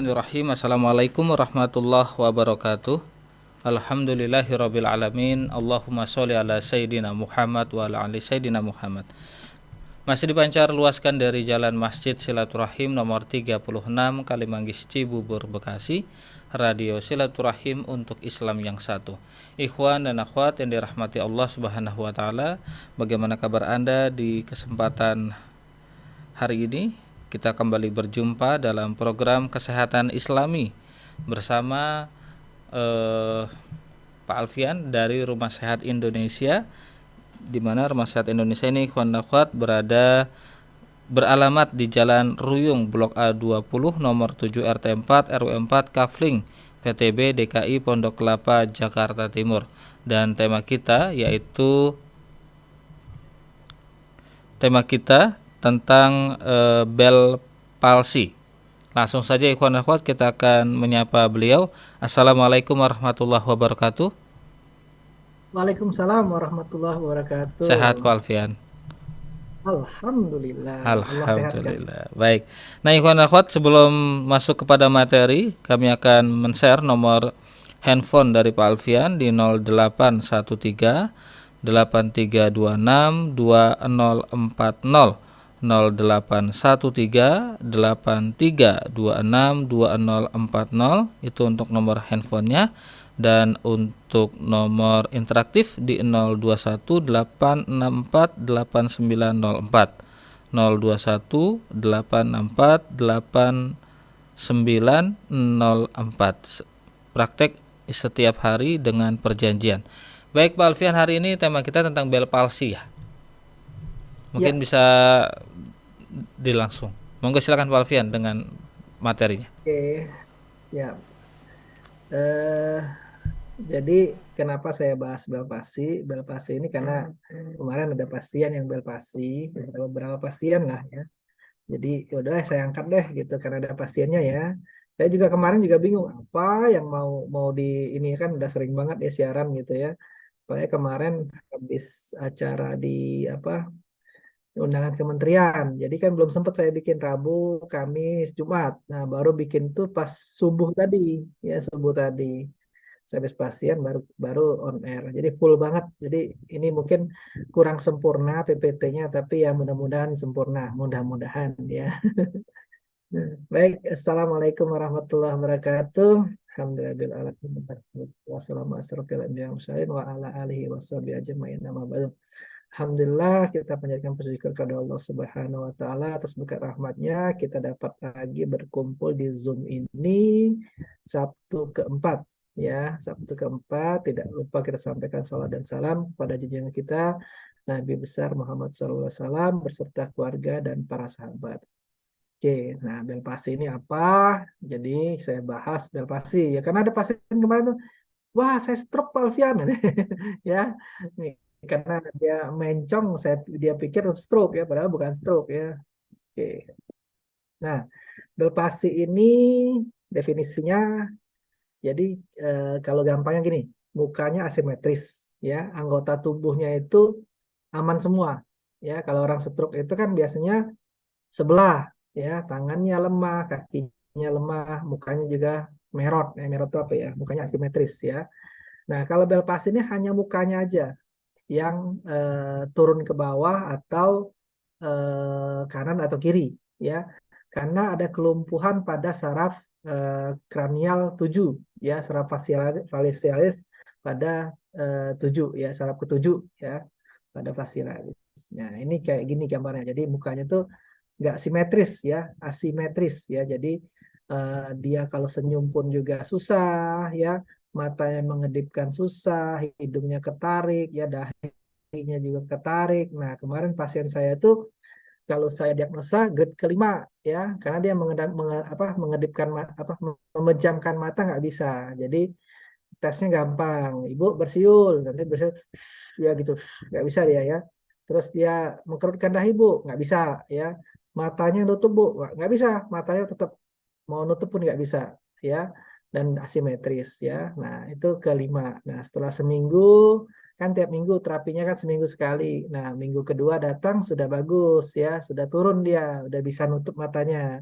Bismillahirrahmanirrahim. Assalamualaikum warahmatullahi wabarakatuh. Alhamdulillahirabbil alamin. Allahumma sholli ala sayyidina Muhammad wa ala ali sayyidina Muhammad. Masih dipancar luaskan dari Jalan Masjid Silaturahim nomor 36 Kalimanggis Cibubur Bekasi. Radio Silaturahim untuk Islam yang satu. Ikhwan dan akhwat yang dirahmati Allah Subhanahu wa taala, bagaimana kabar Anda di kesempatan hari ini? Kita kembali berjumpa dalam program Kesehatan Islami bersama Pak Alfian dari Rumah Sehat Indonesia, di mana Rumah Sehat Indonesia ini ikhwan dan akhwat beralamat di Jalan Ruyung Blok A20 nomor 7 RT 4 RW 4 Kafling PTB DKI Pondok Kelapa Jakarta Timur. Dan tema kita tentang Bell palsy. Langsung saja ikhwan dan akhwat kita akan menyapa beliau. Assalamualaikum warahmatullahi wabarakatuh. Waalaikumsalam warahmatullahi wabarakatuh. Sehat Pak Alfian? Alhamdulillah. Allah sehatkan. Alhamdulillah. Baik. Nah ikhwan dan akhwat, sebelum masuk kepada materi, kami akan men-share nomor handphone dari Pak Alfian di 0813 8326 2040. 0813 8326 2040 itu untuk nomor handphonenya, dan untuk nomor interaktif di 021 864 8904 021 864 8904. Praktek setiap hari dengan perjanjian. Baik Pak Alfian, hari ini tema kita tentang Bell palsy ya. Mungkin Ya, bisa dilangsung. Monggo silakan Pak Alfian dengan materinya. oke, siap. Eh, jadi kenapa saya bahas bel palsy? Bel palsy ini karena kemarin ada pasien yang bel palsy, ada beberapa pasien lah ya. Jadi ya udahlah saya angkat deh gitu karena ada pasiennya ya. Saya juga kemarin juga bingung apa yang mau di ini, kan udah sering banget ya siaran gitu ya. Soalnya kemarin habis acara di apa, undangan kementerian. Jadi kan belum sempat saya bikin Rabu, Kamis, Jumat. Nah, baru bikin tuh pas subuh tadi, ya subuh tadi. Saya habis pasien baru baru on air. Jadi full banget. Jadi ini mungkin kurang sempurna PPT-nya, tapi ya mudah-mudahan sempurna, mudah-mudahan ya. Baik, Assalamualaikum warahmatullahi wabarakatuh. Alhamdulillahirabbil alamin. Wassalamualaikum wa ala alihi washabihi ajmain. Amma ba'du. Alhamdulillah, kita panjatkan puji syukur kepada Allah Subhanahu wa taala atas berkat rahmatnya kita dapat lagi berkumpul di Zoom ini Sabtu keempat ya. Sabtu keempat, tidak lupa kita sampaikan salam dan salam kepada junjungan kita Nabi besar Muhammad SAW beserta keluarga dan para sahabat. Oke, nah bel palsy ini apa? Jadi saya bahas bel palsy ya, karena ada pasien kemarin tuh, wah saya stroke Pak Alfian, ya. Nih, karena dia mencong, dia pikir stroke ya, padahal bukan stroke ya. Oke, nah bel palsy ini definisinya, jadi kalau gampangnya gini, mukanya asimetris ya, anggota tubuhnya itu aman semua ya. Kalau orang stroke itu kan biasanya sebelah ya, tangannya lemah, kakinya lemah, mukanya juga merot. Merot itu apa ya? Mukanya asimetris ya. Nah, kalau bel palsy ini hanya mukanya aja yang turun ke bawah atau kanan atau kiri ya. Karena ada kelumpuhan pada saraf kranial 7 ya, saraf facialis pada 7 ya, saraf ketujuh ya, pada facialis. Nah, ini kayak gini gambarnya. Jadi mukanya tuh nggak simetris ya, asimetris ya. Jadi dia kalau senyum pun juga susah ya, matanya mengedipkan susah, hidungnya ketarik ya, dahinya juga ketarik. Nah, kemarin pasien saya tuh kalau saya diagnosa grade kelima ya, karena dia mengedipkan memejamkan mata nggak bisa. Jadi tesnya gampang, ibu bersiul, nanti bersiul ya gitu, nggak bisa dia ya. Terus dia mengkerutkan dahi bu, nggak bisa ya. Matanya nutup bu, nggak bisa, matanya tetap mau nutup pun nggak bisa ya, dan asimetris ya. Nah itu kelima. Nah setelah seminggu, kan tiap minggu terapinya kan seminggu sekali. Nah minggu kedua datang sudah bagus ya, sudah turun dia, udah bisa nutup matanya.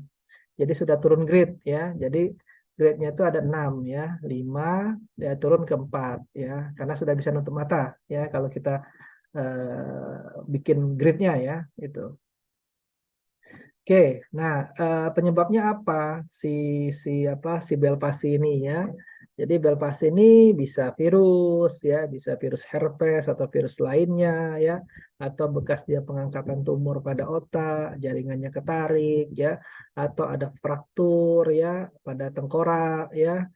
Jadi sudah turun grade ya. Jadi grade-nya itu ada 6 ya, 5 ya turun ke 4 ya, karena sudah bisa nutup mata ya kalau kita bikin grade-nya ya itu. Oke, nah penyebabnya apa si si apa si Bell palsy ini ya? Jadi Bell palsy ini bisa virus ya, bisa virus herpes atau virus lainnya ya, atau bekas dia pengangkatan tumor pada otak, jaringannya ketarik ya, atau ada fraktur ya pada tengkorak ya,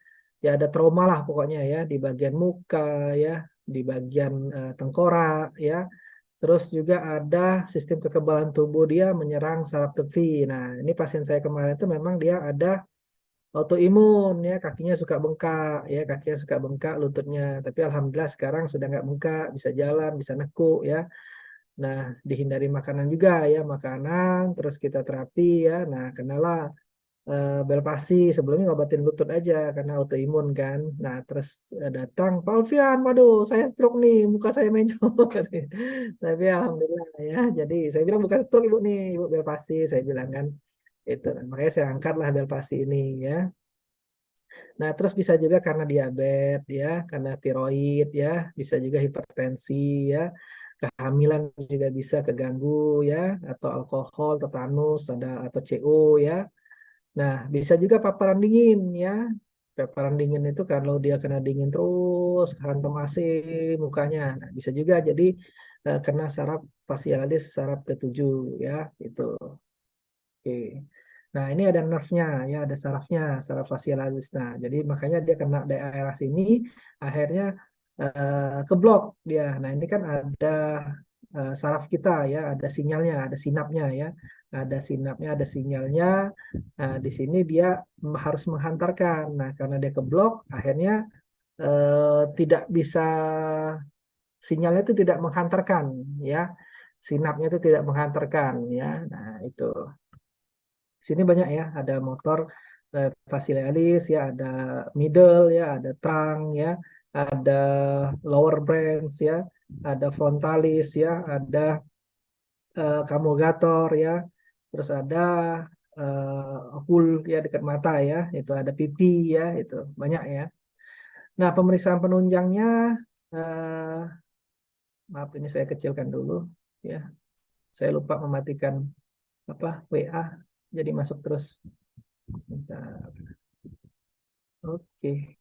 ya ada trauma lah pokoknya ya di bagian muka ya, di bagian tengkorak ya. Terus juga ada sistem kekebalan tubuh dia menyerang saraf tepi. Nah, ini pasien saya kemarin itu memang dia ada autoimun ya, kakinya suka bengkak ya, kakinya suka bengkak lututnya. Tapi alhamdulillah sekarang sudah nggak bengkak, bisa jalan, bisa nekuk ya. Nah, dihindari makanan juga ya, makanan, terus kita terapi ya. Nah, kenalah Belpasi sebelumnya ngobatin lutut aja karena autoimun kan. Nah, terus datang Pak Alfian, waduh, saya stroke nih, muka saya mencong. Tapi alhamdulillah ya. Jadi saya bilang bukan stroke Ibu nih, Ibu Belpasi, saya bilang kan. Itu. Nah, makanya saya angkatlah Belpasi ini ya. Nah, terus bisa juga karena diabetes ya, karena tiroid ya, bisa juga hipertensi ya. Kehamilan juga bisa keganggu ya, atau alkohol, tetanus, ada atau CO ya. Nah, bisa juga paparan dingin ya. Paparan dingin itu kalau dia kena dingin terus, hantam AC mukanya. Nah, bisa juga jadi kena saraf facialis saraf ketujuh ya, itu. Oke. Nah, ini ada nerfnya ya, ada sarafnya, saraf facialis. Nah, jadi makanya dia kena daerah sini, akhirnya keblok dia. Nah, ini kan ada saraf kita ya, ada sinyalnya, ada sinapnya ya. Ada sinapnya, ada sinyalnya. Nah, di sini dia harus menghantarkan. Nah, karena dia keblok, akhirnya tidak bisa, sinyalnya itu tidak menghantarkan ya. Sinapnya itu tidak menghantarkan ya. Nah, itu. Di sini banyak ya, ada motor facialis ya, ada middle ya, ada trunk ya, ada lower branch ya, ada frontalis ya, ada kamogator ya, terus ada okul ya dekat mata ya, itu ada pipi ya, itu banyak ya. Nah, pemeriksaan penunjangnya, eh, maaf ini saya kecilkan dulu ya, saya lupa mematikan apa WA, jadi masuk terus. Bentar. Oke.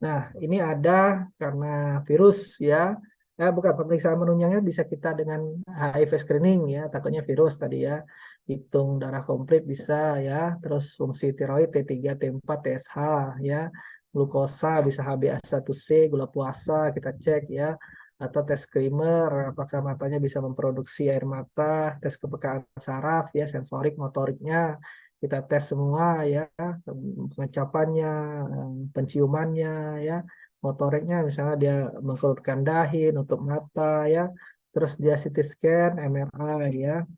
Nah, ini ada karena virus ya. Bukan, pemeriksaan menunjangnya bisa kita dengan HIV screening ya, takutnya virus tadi ya. Hitung darah komplit bisa ya, terus fungsi tiroid T3, T4, TSH ya. Glukosa bisa HbA1c, gula puasa kita cek ya. Atau tes screamer, apakah matanya bisa memproduksi air mata, tes kepekaan saraf ya, sensorik, motoriknya kita tes semua ya, pengecapannya, penciumannya ya, motoriknya misalnya dia mengkerutkan dahi, nutup mata ya, terus dia CT scan, MRI ya.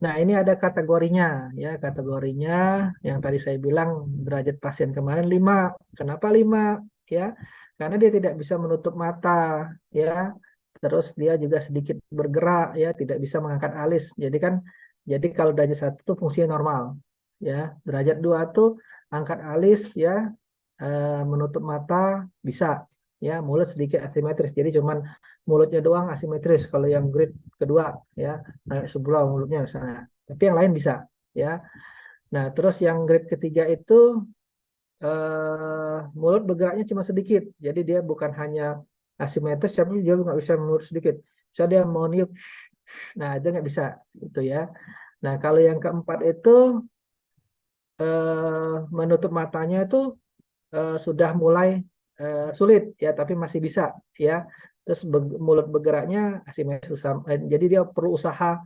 Nah, ini ada kategorinya ya, kategorinya yang tadi saya bilang derajat pasien kemarin 5. Kenapa 5? Ya, karena dia tidak bisa menutup mata ya. Terus dia juga sedikit bergerak ya, tidak bisa mengangkat alis. Jadi kalau derajat 1 itu fungsinya normal ya. Derajat 2 tuh angkat alis ya, menutup mata bisa ya, mulut sedikit asimetris. Jadi cuman mulutnya doang asimetris kalau yang grade kedua ya, naik sebelah mulutnya misalnya. Tapi yang lain bisa ya. Nah, terus yang grade ketiga itu mulut bergeraknya cuma sedikit. Jadi dia bukan hanya asimetris, tapi dia nggak bisa mulut sedikit. Misalnya dia mau niup, nah itu nggak bisa itu ya. Nah, kalau yang keempat itu menutup matanya itu sudah mulai sulit ya, tapi masih bisa ya. Terus mulut bergeraknya asimetris, jadi dia perlu usaha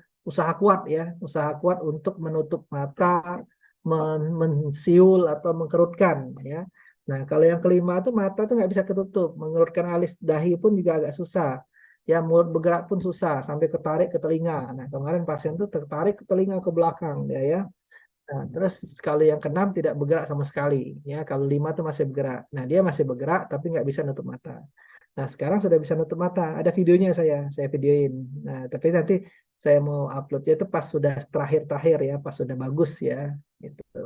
kuat ya, usaha kuat untuk menutup mata, mensiul atau mengkerutkan ya. Nah, kalau yang kelima tuh mata tuh nggak bisa ketutup, mengerutkan alis dahi pun juga agak susah. Ya, mulut bergerak pun susah, sampai ketarik ke telinga. Nah, kemarin pasien tuh tertarik ke telinga ke belakang ya. Nah, terus kalau yang keenam tidak bergerak sama sekali, ya. Kalau 5 tuh masih bergerak. Nah, dia masih bergerak tapi nggak bisa nutup mata. Nah, sekarang sudah bisa nutup mata. Ada videonya saya videoin. Nah, tapi nanti saya mau uploadnya itu pas sudah terakhir-terakhir ya, pas sudah bagus ya, gitu.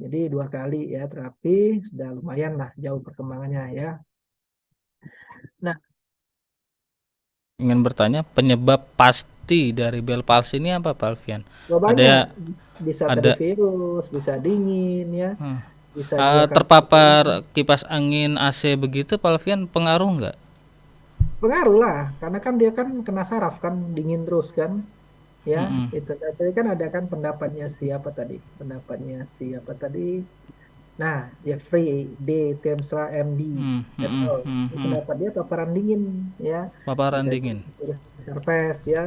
Jadi 2 kali ya terapi, sudah lumayan lah jauh perkembangannya ya. Nah, Ingin bertanya penyebab pasti dari Bell palsy ini apa Pak Alfian? banyak, Ada bisa tadi ada virus, bisa dingin ya, hmm, bisa juga karena terpapar kipas angin AC begitu Pak Alfian pengaruh nggak? pengaruh lah, karena kan dia kan kena saraf kan, dingin terus kan, ya Mm-mm. itu. Tadi kan ada kan pendapatnya siapa tadi? Pendapatnya siapa tadi? Nah, Jeffrey D. Temsra MD Hmm, et mm-mm, al. Ini mm-mm. pendapat dia paparan dingin ya, Paparan bisa dingin. virus herpes ya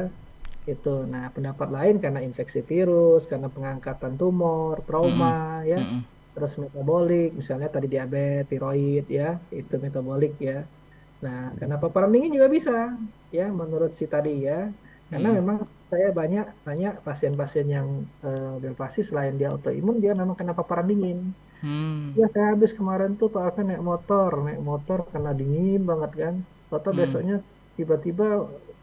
itu. Nah, pendapat lain karena infeksi virus, karena pengangkatan tumor, trauma Mm-mm, ya, mm-mm, terus metabolik, misalnya tadi diabetes, tiroid ya, itu metabolik ya. Nah, karena paparan dingin juga bisa ya menurut si tadi ya. Karena mm-mm. memang saya banyak banyak pasien-pasien yang berpasti selain dia autoimun dia memang kena paparan dingin. Hmm, Ya saya habis kemarin tuh Pak Alvin naik motor kena dingin banget kan. Atau hmm, besoknya tiba-tiba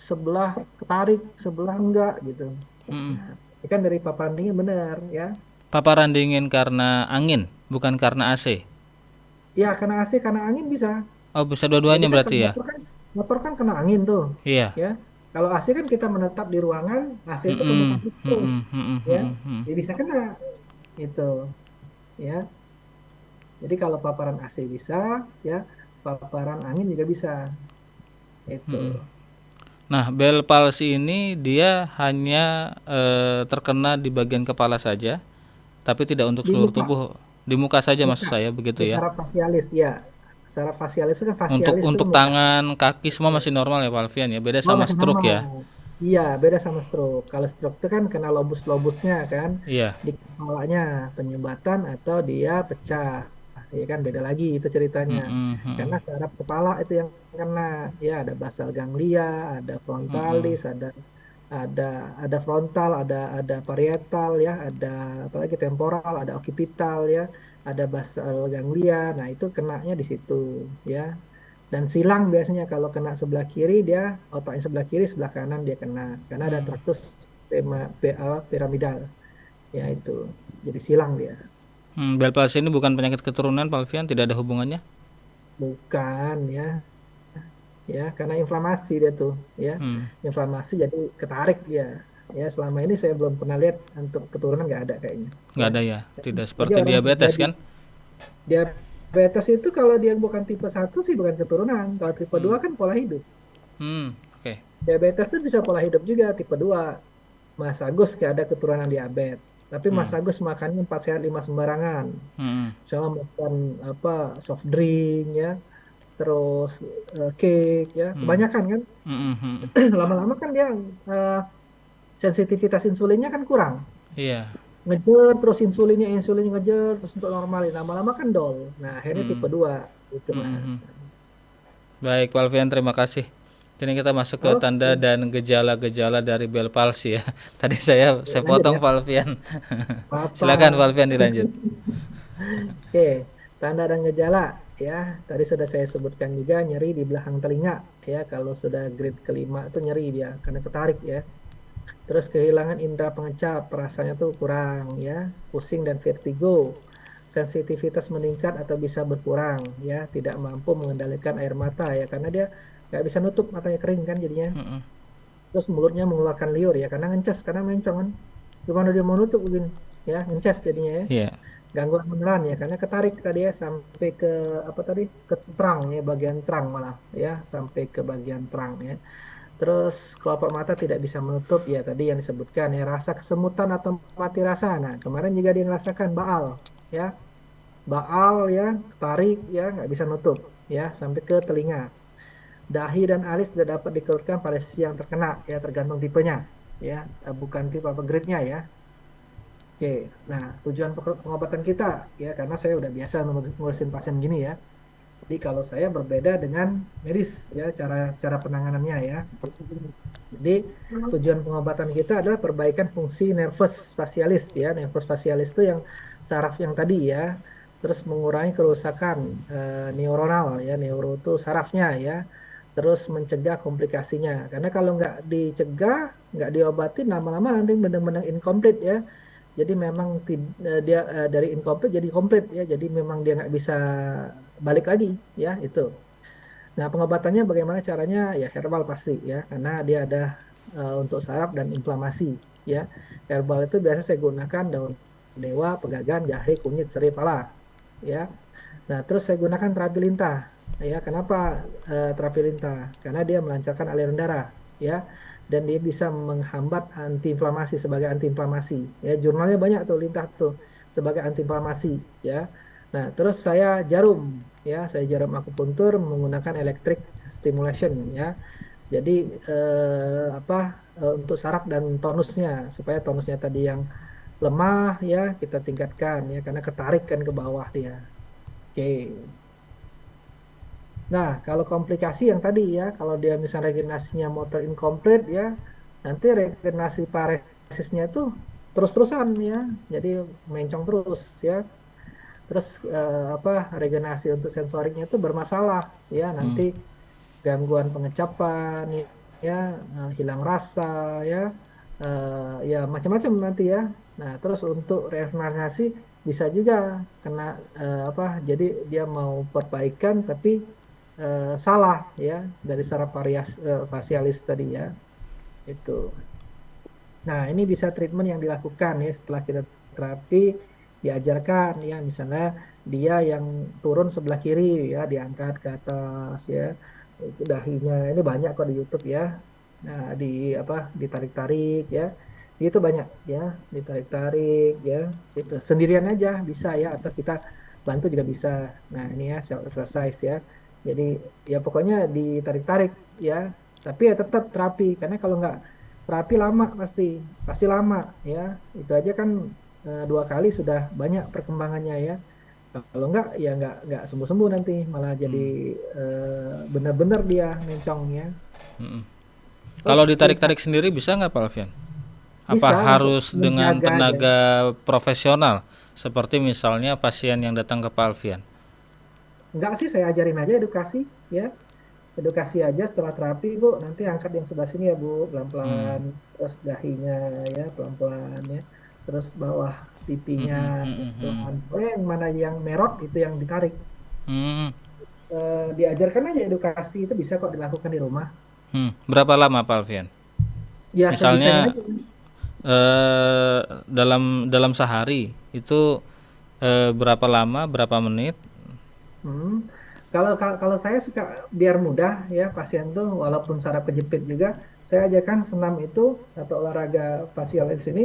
sebelah ketarik, sebelah enggak gitu. mm-mm. Nah, ini kan dari paparan dingin benar ya. Paparan dingin karena angin, bukan karena AC. Ya karena AC, karena angin bisa. Oh, bisa Jadi dua-duanya kan kalau berarti ya? motor kan kena angin tuh, Iya. ya. Kalau AC kan kita menetap di ruangan, AC itu Mm-mm, memutar terus, mm-mm, mm-mm, ya. mm-mm, mm-mm. Jadi bisa kena, itu, ya. Jadi kalau paparan AC bisa, ya, paparan angin juga bisa, itu. Nah, Bell palsy ini dia hanya terkena di bagian kepala saja, tapi tidak untuk Di seluruh muka, tubuh. Di muka saja maksud muka, saya begitu di ya. saraf fasialis, ya. Saraf fasialis itu kan Untuk fasialis itu untuk muka. tangan, kaki semua masih normal ya Pak Alfian ya. Beda Oh, sama masih stroke normal. ya. Iya, beda sama stroke. Kalau stroke itu kan kena lobus-lobusnya kan Iya. di kepalanya, penyumbatan atau dia pecah. Ya kan beda lagi itu ceritanya. Mm-mm, mm-mm, Karena saraf kepala itu yang kena. Ya, ada basal ganglia, ada mm-mm, frontalis, ada ada frontal, ada parietal ya, ada apalagi temporal, ada occipital ya, ada basal ganglia. Nah, itu kenanya di situ ya. Dan silang biasanya kalau kena sebelah kiri dia otaknya sebelah kiri, sebelah kanan dia kena karena ada mm. traktus piramidal ya itu. Jadi silang dia. Bell palsy ini bukan penyakit keturunan Pak Alfian, tidak ada hubungannya. Bukan ya, ya karena inflamasi dia tuh ya. Hmm, Inflamasi jadi ketarik dia. Ya selama ini saya belum pernah lihat untuk keturunan nggak ada kayaknya nggak ya. ada ya. Tidak Jadi seperti orang diabetes jadi kan? diabetes itu kalau dia bukan tipe 1 sih bukan keturunan. Kalau tipe 2 kan pola hidup. Oke. Diabetes itu bisa pola hidup juga tipe 2. Mas Agus kayak ada keturunan diabetes. Tapi Mas Hmm, Agus makannya 4 sehat 5 sembarangan. hmm, Misalnya makan apa soft drink ya, terus cake ya, hmm, kebanyakan kan. hmm, hmm. Lama-lama kan dia eh, sensitivitas insulinnya kan kurang. Iya. Ngejer terus insulinnya ngejer terus untuk normalin. Lama-lama kan dol. Nah, akhirnya Hmm, tipe 2 itu hmm, hmm. Mas. Baik, Pak Alfian, terima kasih. Kini kita masuk ke tanda Oke, dan gejala-gejala dari Bell palsy ya. Tadi saya lanjut potong ya. Pak Alfian. Apa? Silakan Pak Alfian dilanjut. Oke, tanda dan gejala ya. Tadi sudah saya sebutkan juga nyeri di belakang telinga ya. Kalau sudah grade kelima itu nyeri dia karena ketarik ya. Terus kehilangan indera pengecap, rasanya tuh kurang ya, pusing dan vertigo. Sensitivitas meningkat atau bisa berkurang ya, tidak mampu mengendalikan air mata ya karena dia nggak bisa nutup, matanya kering kan jadinya. Mm-mm. Terus mulutnya mengeluarkan liur ya karena ngencas, karena mencong kan. Gimana dia mau nutup begini ya, ngencas jadinya ya. Iya. Gangguan peneran ya karena ketarik tadi ya sampai ke apa tadi, ke terang ya, bagian terang malah ya, sampai ke bagian terang ya. Terus kelopak mata tidak bisa menutup ya, tadi yang disebutkan ya, rasa kesemutan atau mati rasa. Nah kemarin juga dia merasakan baal ya, baal ya, ketarik ya, nggak bisa nutup ya sampai ke telinga. Dahi dan alis tidak dapat dikerutkan pada sisi yang terkena ya, tergantung tipenya ya. Bukan tipe apa grade-nya ya. Oke, nah tujuan pengobatan kita ya, karena saya udah biasa ngurusin pasien gini ya. Jadi kalau saya berbeda dengan medis ya, cara cara penanganannya ya. Jadi tujuan pengobatan kita adalah perbaikan fungsi nervus facialis ya. Nervus facialis itu yang saraf yang tadi ya. terus mengurangi kerusakan neuronal ya, neuro itu sarafnya ya, terus mencegah komplikasinya. Karena kalau nggak dicegah, nggak diobatin, lama-lama nanti benar-benar incomplete ya. Jadi memang dia dari incomplete jadi complete ya. Jadi memang dia nggak bisa balik lagi ya itu. Nah, pengobatannya bagaimana caranya? Ya herbal pasti ya, karena dia ada untuk saraf dan inflamasi ya. Herbal itu biasa saya gunakan daun dewa, pegagan, jahe, kunyit, serai, pala ya. Nah, terus saya gunakan terapi lintah ya. Kenapa terapi lintah? Karena dia melancarkan aliran darah ya, dan dia bisa menghambat antiinflamasi sebagai antiinflamasi ya. Jurnalnya banyak tuh lintah tuh sebagai antiinflamasi ya. Nah, terus saya jarum akupuntur menggunakan electric stimulation ya. Jadi apa untuk saraf dan tonusnya, supaya tonusnya tadi yang lemah ya kita tingkatkan ya, karena ketarik kan ke bawah dia. Oke. Nah, kalau komplikasi yang tadi ya, kalau dia misalnya regenerasinya motor incomplete ya, nanti regenerasi paresisnya itu terus-terusan ya, jadi mencong terus ya. Terus apa regenerasi untuk sensoriknya itu bermasalah ya, nanti Hmm. gangguan pengecapan ya, hilang rasa ya, ya macam-macam nanti ya. Nah, terus untuk regenerasi bisa juga kena apa, jadi dia mau perbaikan tapi salah ya dari saraf fasialis tadi ya itu. Nah, ini bisa treatment yang dilakukan ya setelah kita terapi, diajarkan ya, misalnya dia yang turun sebelah kiri ya diangkat ke atas ya, itu dahinya ini banyak kok di YouTube ya. Nah, di apa, ditarik-tarik ya, itu banyak ya, ditarik-tarik ya, itu sendirian aja bisa ya, atau kita bantu juga bisa. Nah, ini ya self exercise ya, jadi ya pokoknya ditarik-tarik ya, tapi ya tetap terapi, karena kalau nggak terapi lama, pasti pasti lama ya. Itu aja kan 2 kali sudah banyak perkembangannya ya. Kalau enggak ya nggak sembuh-sembuh, nanti malah jadi Hmm. benar-benar dia mencongnya. Hmm. Kalau Oke, Kak. ditarik-tarik sendiri bisa nggak Pak Alfian? Apa Bisa untuk harus dengan menjaga aja. tenaga profesional seperti misalnya pasien yang datang ke Pak Alfian? Enggak sih, saya ajarin aja edukasi ya. Edukasi aja setelah terapi, Bu. Nanti angkat yang sebelah sini ya, Bu. Pelan-pelan. Hmm. Terus dahinya ya, pelan-pelan ya. Terus bawah Hmm. pipinya Hmm. Hmm. Hmm. pelan. Pokoknya yang mana yang merot itu yang ditarik. Hmm. Diajarkan aja edukasi, itu bisa kok dilakukan di rumah. Hmm. Berapa lama Pak Alfian? Ya sebisanya Misalnya aja. dalam dalam sehari itu berapa lama, berapa menit? Hmm. Kalau saya suka biar mudah ya pasien tuh, walaupun saraf kejepit juga, saya ajarkan senam itu atau olahraga facial di sini.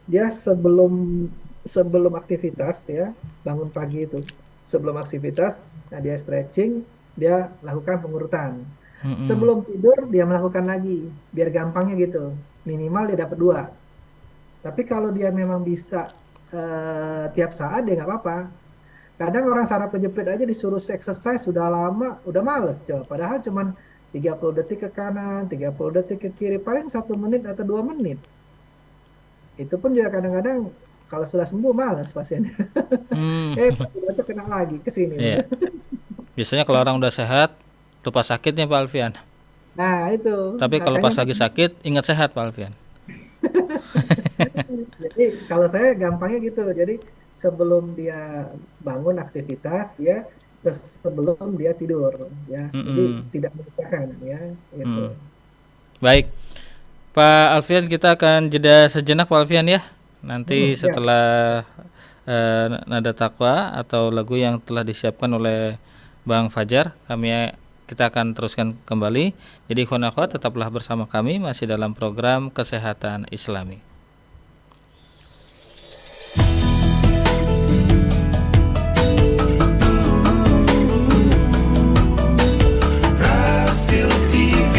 Dia sebelum sebelum aktivitas ya, bangun pagi itu sebelum aktivitas, nah dia stretching, dia lakukan pengurutan. Hmm. Sebelum tidur dia melakukan lagi, biar gampangnya gitu. Minimal dia dapat 2. Tapi kalau dia memang bisa tiap saat, dia nggak apa-apa. Kadang orang saraf kejepit aja disuruh exercise sudah lama, udah males coba. Padahal cuman 30 detik ke kanan, 30 detik ke kiri, paling 1 menit atau 2 menit. Itu pun juga kadang-kadang kalau sudah sembuh males pasiennya. Hmm. Pasien itu kena lagi ke sini. Iya. Biasanya kalau orang udah sehat lupa sakitnya Pak Alfian. Nah, itu Tapi kalau makanya pas lagi sakit ingat sehat Pak Alfian. jadi kalau saya gampangnya gitu. Jadi sebelum dia bangun aktivitas ya, terus sebelum dia tidur ya. Jadi Hmm. tidak menyusahkan ya, gitu. Hmm. Baik, Pak Alfian kita akan jeda sejenak Pak Alfian ya. Nanti Siap. setelah nada takwa atau lagu yang telah disiapkan oleh Bang Fajar, kita akan teruskan kembali. Jadi ikhwan akhwat tetaplah bersama kami masih dalam program Kesehatan Islami. Hasil TV.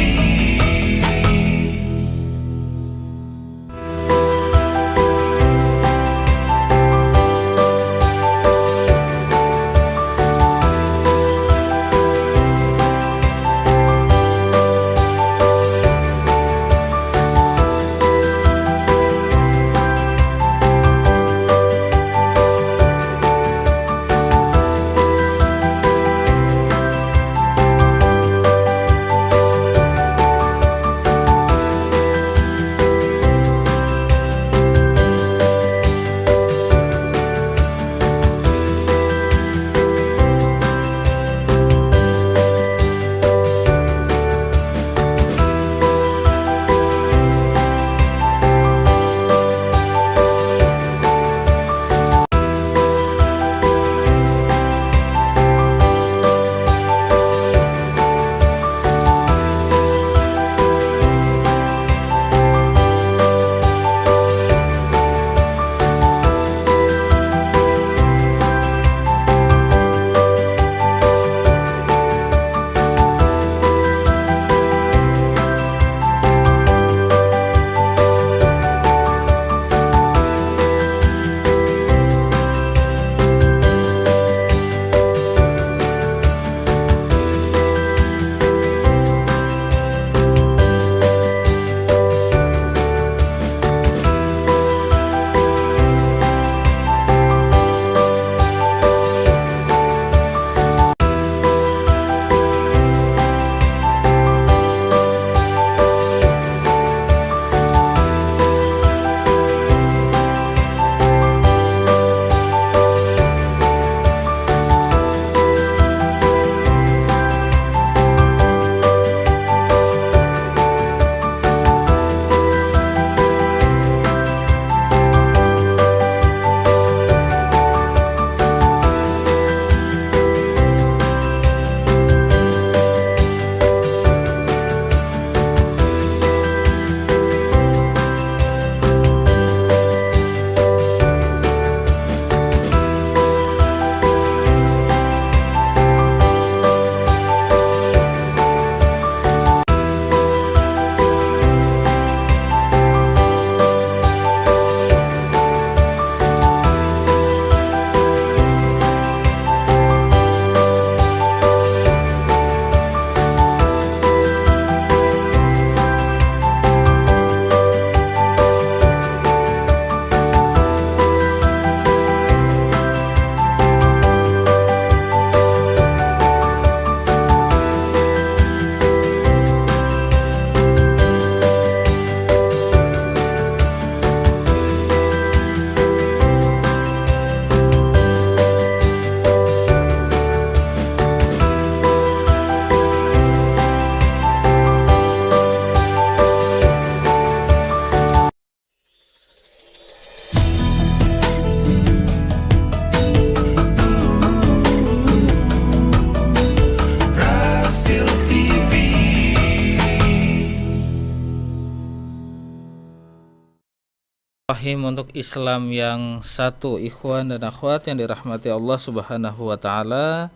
Bismillahirrahmanirrahim. Untuk Islam yang satu, ikhwan dan akhwat yang dirahmati Allah Subhanahu wa taala.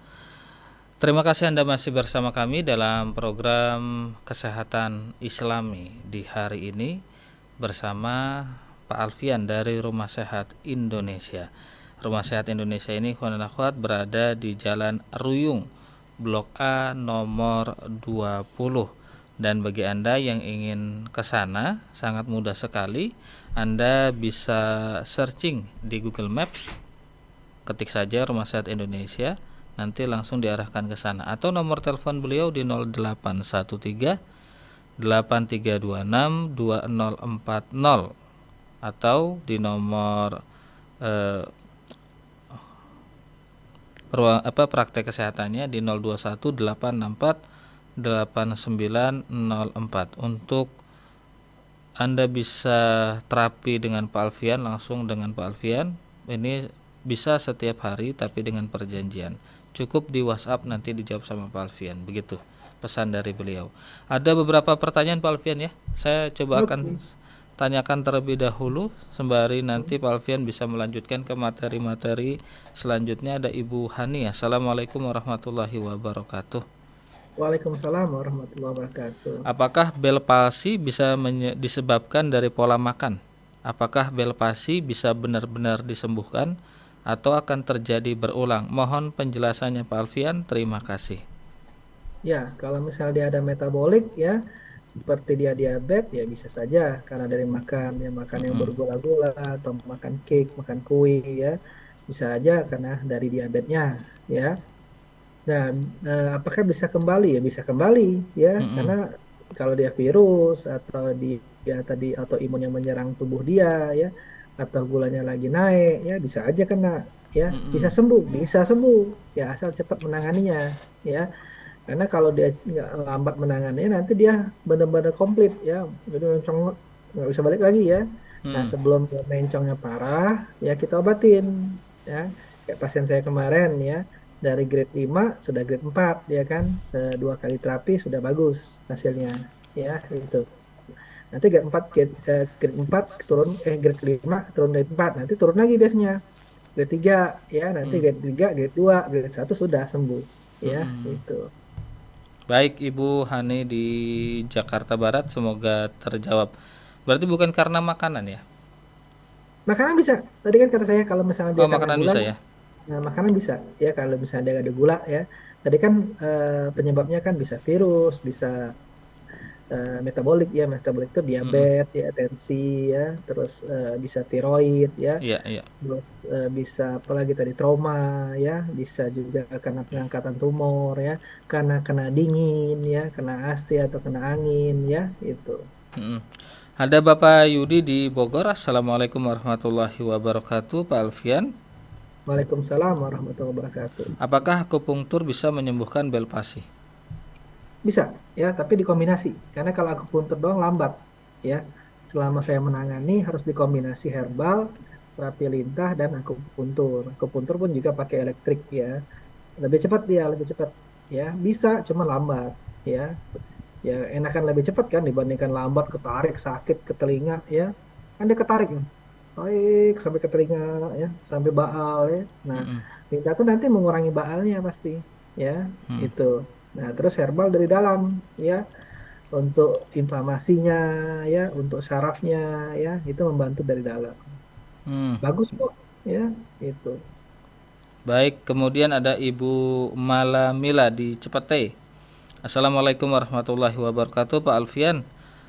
Terima kasih Anda masih bersama kami dalam program Kesehatan Islami di hari ini bersama Pak Alfian dari Rumah Sehat Indonesia. Rumah Sehat Indonesia ini, ikhwan dan akhwat, berada di Jalan Ruyung, Blok A nomor 20. Dan bagi Anda yang ingin ke sana sangat mudah sekali. Anda bisa searching di Google Maps, ketik saja Rumah Sehat Indonesia, nanti langsung diarahkan ke sana. Atau nomor telepon beliau di 0813 8326 2040 atau di nomor praktek kesehatannya di 021 864 8904. Untuk Anda bisa terapi dengan Pak Alfian, langsung dengan Pak Alfian. Ini bisa setiap hari tapi dengan perjanjian. Cukup di WhatsApp, nanti dijawab sama Pak Alfian. Begitu pesan dari beliau. Ada beberapa pertanyaan Pak Alfian ya. Saya coba akan tanyakan terlebih dahulu sembari nanti Pak Alfian bisa melanjutkan ke materi-materi selanjutnya. Ada Ibu Hani. Assalamualaikum warahmatullahi wabarakatuh. Waalaikumsalam warahmatullahi wabarakatuh. Apakah bel palsi bisa disebabkan dari pola makan? Apakah bel palsi bisa benar-benar disembuhkan atau akan terjadi berulang? Mohon penjelasannya Pak Alfian. Terima kasih. Ya, kalau misalnya dia ada metabolik ya, seperti dia diabetes ya bisa saja karena dari makan yang bergula-gula atau makan cake, makan kue ya, bisa aja karena dari diabetesnya ya. Nah, apakah bisa kembali? Ya bisa kembali ya, karena kalau dia virus atau dia tadi autoimun yang menyerang tubuh dia ya, atau gulanya lagi naik ya, bisa aja kena ya, bisa sembuh ya asal cepat menanganinya ya. Karena kalau dia nggak lambat menanganinya nanti dia benar-benar komplit ya, jadi mencong nggak bisa balik lagi ya. Nah, sebelum mencongnya parah ya kita obatin ya. Kayak pasien saya kemarin ya, dari grade 5 sudah grade 4 ya kan, dua kali terapi sudah bagus hasilnya ya itu. Nanti grade 4 grade 4 turun grade 5 turun dari 4, nanti turun lagi biasanya grade 3 ya, nanti grade 3 grade 2 grade 1 sudah sembuh ya itu. Baik Ibu Hani di Jakarta Barat, semoga terjawab. Berarti bukan karena makanan ya? Makanan bisa. Tadi kan kata saya kalau misalnya dia karena makanan gula, bisa ya? Nah, makanan bisa ya kalau misalnya dia ada gula ya. Tadi kan penyebabnya kan bisa virus, bisa metabolik ya. Metabolik itu diabetes ya, tensi ya, terus bisa tiroid ya. Iya, iya. Terus bisa apalagi tadi trauma ya, bisa juga karena pengangkatan tumor ya, karena kena dingin ya, kena AC atau kena angin ya itu. Ada Bapak Yudi di Bogor. Assalamualaikum warahmatullahi wabarakatuh. Pak Alfian. Waalaikumsalam warahmatullahi wabarakatuh. Apakah akupunktur bisa menyembuhkan bel palsi? Bisa ya, tapi dikombinasi. Karena kalau akupunktur doang lambat ya. Selama saya menangani harus dikombinasi herbal, terapi lintah dan akupuntur. Akupuntur pun juga pakai elektrik ya. Lebih cepat lebih cepat ya. Bisa, cuma lambat ya. Ya enakan lebih cepat kan dibandingkan lambat, ketarik, sakit ke telinga ya. Kan dia ketarik nih. Tarik sampai ke telinga ya, sampai baal ya. Nah, lintah tuh nanti mengurangi baalnya pasti ya. Itu. Nah, terus herbal dari dalam ya, untuk inflamasinya ya, untuk sarafnya ya, itu membantu dari dalam. Bagus kok ya, itu. Baik, kemudian ada Ibu Malamila di Cepete. Assalamualaikum warahmatullahi wabarakatuh Pak Alfian.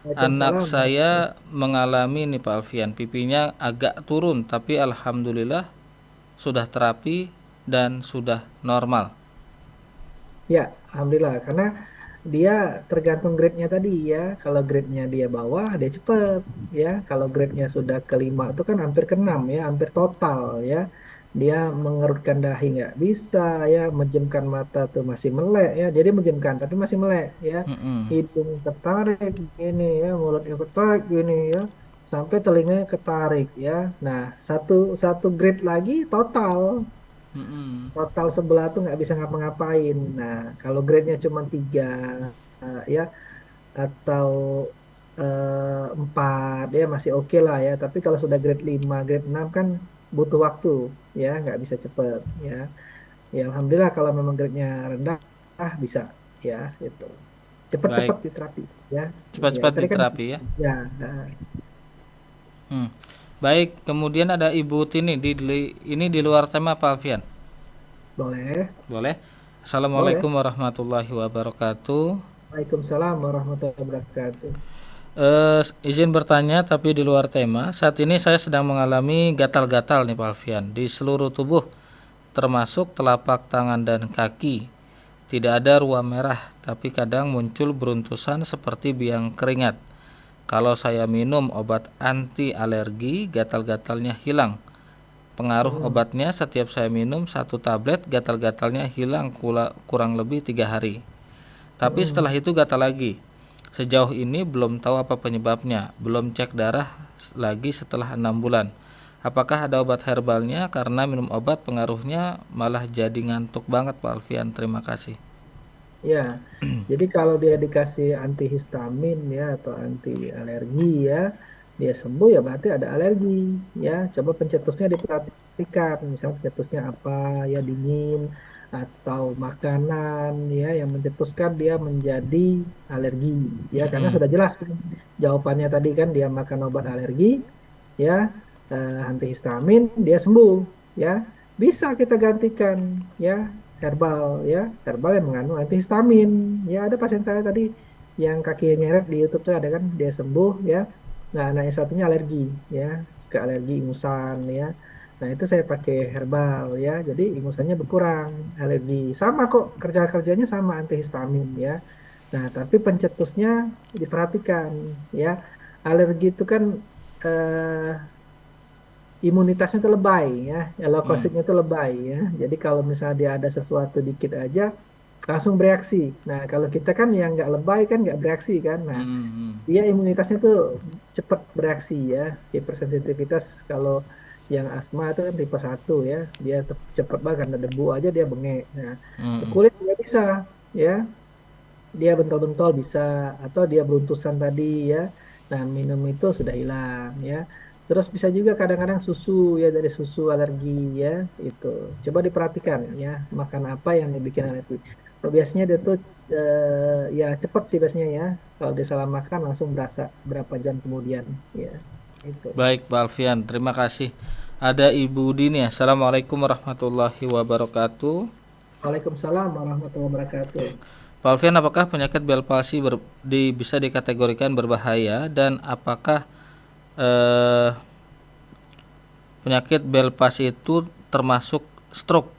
Anak saya mengalami nih Pak Alfian, pipinya agak turun tapi alhamdulillah sudah terapi dan sudah normal. Ya, alhamdulillah karena dia tergantung grade-nya tadi ya. Kalau grade-nya dia bawah dia cepet ya. Kalau grade-nya sudah ke-5 itu kan hampir ke-6 ya, hampir total ya. Dia mengerutkan dahi nggak bisa ya, menjemkan mata tuh masih melek ya. Jadi menjemkan tapi masih melek ya. Hidung tertarik gini ya, mulutnya ketarik gini ya, sampai telinganya ketarik ya. Nah, satu grade lagi total. Total sebelah tuh nggak bisa ngapa-ngapain. Nah, kalau grade-nya cuma 3 ya, atau 4 ya masih oke lah ya. Tapi kalau sudah grade 5, grade 6 kan butuh waktu ya, nggak bisa cepet ya. Ya alhamdulillah kalau memang grade-nya rendah bisa ya itu. Cepet-cepet Baik, di terapi ya. Ya cepat-cepat tadi kan diterapi ya. ya Hmm. Baik, kemudian ada Ibu Tini ini di luar tema Pak Alfian. boleh. Boleh? Boleh. Assalamualaikum warahmatullahi wabarakatuh. Waalaikumsalam warahmatullahi wabarakatuh. Izin bertanya tapi di luar tema. Saat ini saya sedang mengalami gatal-gatal nih Pak Alfian di seluruh tubuh, termasuk telapak tangan dan kaki. Tidak ada ruam merah, tapi kadang muncul beruntusan seperti biang keringat. Kalau saya minum obat anti alergi, gatal-gatalnya hilang. Pengaruh Hmm. obatnya setiap saya minum 1 tablet, gatal-gatalnya hilang kurang lebih 3 hari. Tapi Hmm. setelah itu gatal lagi. Sejauh ini belum tahu apa penyebabnya. Belum cek darah lagi setelah 6 bulan. Apakah ada obat herbalnya? Karena minum obat pengaruhnya malah jadi ngantuk banget Pak Alfian. Terima kasih. Ya, jadi kalau dia dikasih antihistamin ya atau anti alergi ya, dia sembuh ya berarti ada alergi ya. Coba pencetusnya diperhatikan, misalnya pencetusnya apa ya, dingin atau makanan ya yang mencetuskan dia menjadi alergi ya, karena Mm-mm. sudah jelas kan jawabannya tadi kan dia makan obat alergi ya, antihistamin dia sembuh ya, bisa kita gantikan ya herbal ya, herbal yang mengandung antihistamin ya. Ada pasien saya tadi yang kakinya nyeret di YouTube tuh ada kan, dia sembuh ya. Nah yang satunya alergi ya, suka alergi ingusan ya. Nah itu saya pakai herbal ya, jadi ingusannya berkurang, alergi sama kok, kerjanya sama antihistamin ya. Nah tapi pencetusnya diperhatikan ya, alergi itu kan eh, imunitasnya itu lebay ya, Mm. leukositnya itu lebay ya. Jadi kalau misalnya dia ada sesuatu dikit aja langsung bereaksi. Nah kalau kita kan yang nggak lebay kan nggak bereaksi kan. Nah Mm-mm. dia imunitasnya tuh cepat bereaksi ya. Hipersensitivitas kalau yang asma itu kan tipe 1 ya, dia cepat banget karena debu aja dia bengek. Nah ke Mm-mm. kulit juga bisa ya, dia bentol-bentol bisa, atau dia beruntusan tadi ya. Nah, minum itu sudah hilang ya. Terus bisa juga kadang-kadang susu ya, dari susu alergi ya itu. Coba diperhatikan ya, makan apa yang dibikin alergi. Kalau biasanya dia tuh ya cepat sih biasanya ya. Kalau dia salah makan langsung berasa berapa jam kemudian ya. Itu. Baik Pak Alfian, terima kasih. Ada Ibu Dini. Assalamualaikum warahmatullahi wabarakatuh. Waalaikumsalam warahmatullahi wabarakatuh. Pak Alfian, apakah penyakit Bell palsy bisa dikategorikan berbahaya, dan apakah eh, penyakit Bell palsy itu termasuk stroke?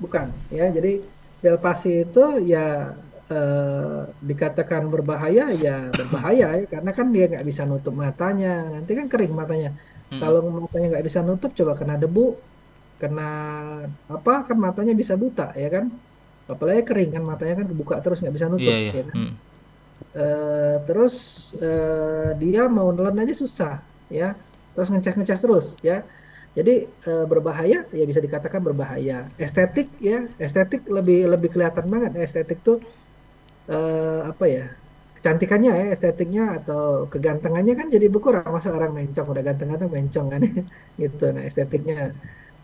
Bukan ya, jadi delpasi itu ya dikatakan berbahaya ya, berbahaya ya karena kan dia nggak bisa nutup matanya, nanti kan kering matanya. Mm-mm. Kalau matanya nggak bisa nutup, coba kena debu, kena apa kan matanya bisa buta ya kan, apalagi kering kan matanya kan kebuka terus nggak bisa Iya nutup ya. ya kan. Terus dia mau nelen aja susah ya, terus ngecas-ngecas terus ya. Jadi berbahaya ya, bisa dikatakan berbahaya. Estetik ya, estetik lebih lebih kelihatan banget. Estetik tuh apa ya? Kecantikannya ya, estetiknya atau kegantengannya kan jadi berkurang. Masa orang mencong udah ganteng-ganteng mencong kan gitu. Nah, estetiknya.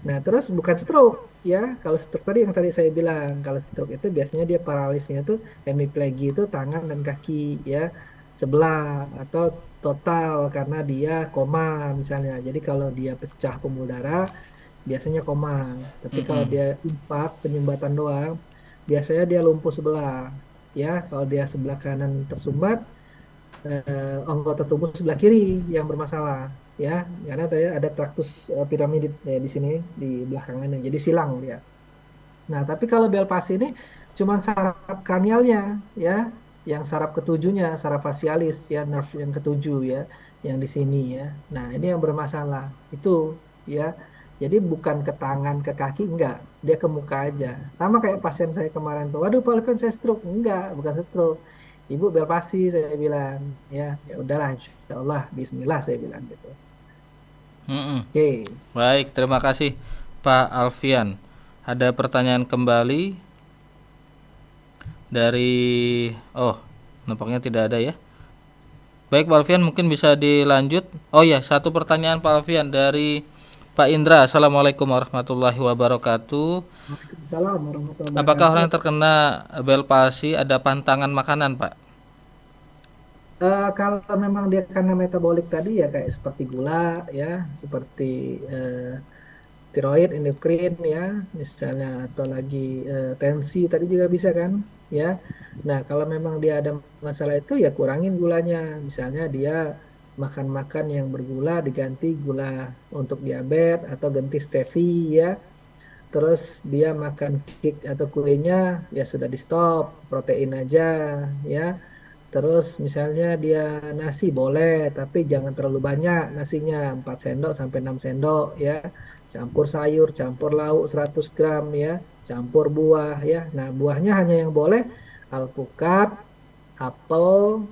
Nah, terus bukan stroke ya. Kalau stroke tadi yang tadi saya bilang, kalau stroke itu biasanya dia paralisnya tuh hemiplegi itu tangan dan kaki ya sebelah, atau total karena dia koma misalnya. Jadi kalau dia pecah pembuluh darah biasanya koma. Tapi kalau Mm-mm. dia impak penyumbatan doang, biasanya dia lumpuh sebelah. Ya, kalau dia sebelah kanan tersumbat, anggota tubuh sebelah kiri yang bermasalah ya, karena tadi ada traktus piramidit di sini di belakangnya jadi silang dia. Nah tapi kalau Bell's ini cuma saraf kranialnya ya, yang saraf ketujuhnya, saraf facialis ya, nerve yang ketujuh ya, yang di sini ya. Nah ini yang bermasalah itu ya. Jadi bukan ke tangan ke kaki, enggak, dia ke muka aja. Sama kayak pasien saya kemarin tuh, waduh Pak Alvin saya stroke, enggak, bukan stroke, Ibu Belpasi saya bilang ya. Ya udahlah insya Allah Bismillah saya bilang gitu. Mm-mm. Oke. Baik, terima kasih Pak Alfian. Ada pertanyaan kembali dari, oh, nampaknya tidak ada ya. Baik Pak Alfian, mungkin bisa dilanjut. Oh ya, satu pertanyaan Pak Alfian dari Pak Indra. Assalamualaikum warahmatullahi wabarakatuh. Waalaikumsalam warahmatullahi Apakah wabarakatuh. orang yang terkena bel palsi ada pantangan makanan, Pak? Kalau memang dia karena metabolik tadi ya kayak seperti gula ya, seperti eh, tiroid, endokrin ya, misalnya atau lagi tensi tadi juga bisa kan ya. Nah, kalau memang dia ada masalah itu ya kurangin gulanya. Misalnya dia makan-makan yang bergula diganti gula untuk diabetes atau ganti stevia ya. Terus dia makan cake atau kuenya ya sudah di stop, protein aja ya. Terus misalnya dia nasi boleh, tapi jangan terlalu banyak nasinya, 4 sendok sampai 6 sendok ya. Campur sayur, campur lauk 100 gram ya, campur buah ya. Nah, buahnya hanya yang boleh alpukat, apel,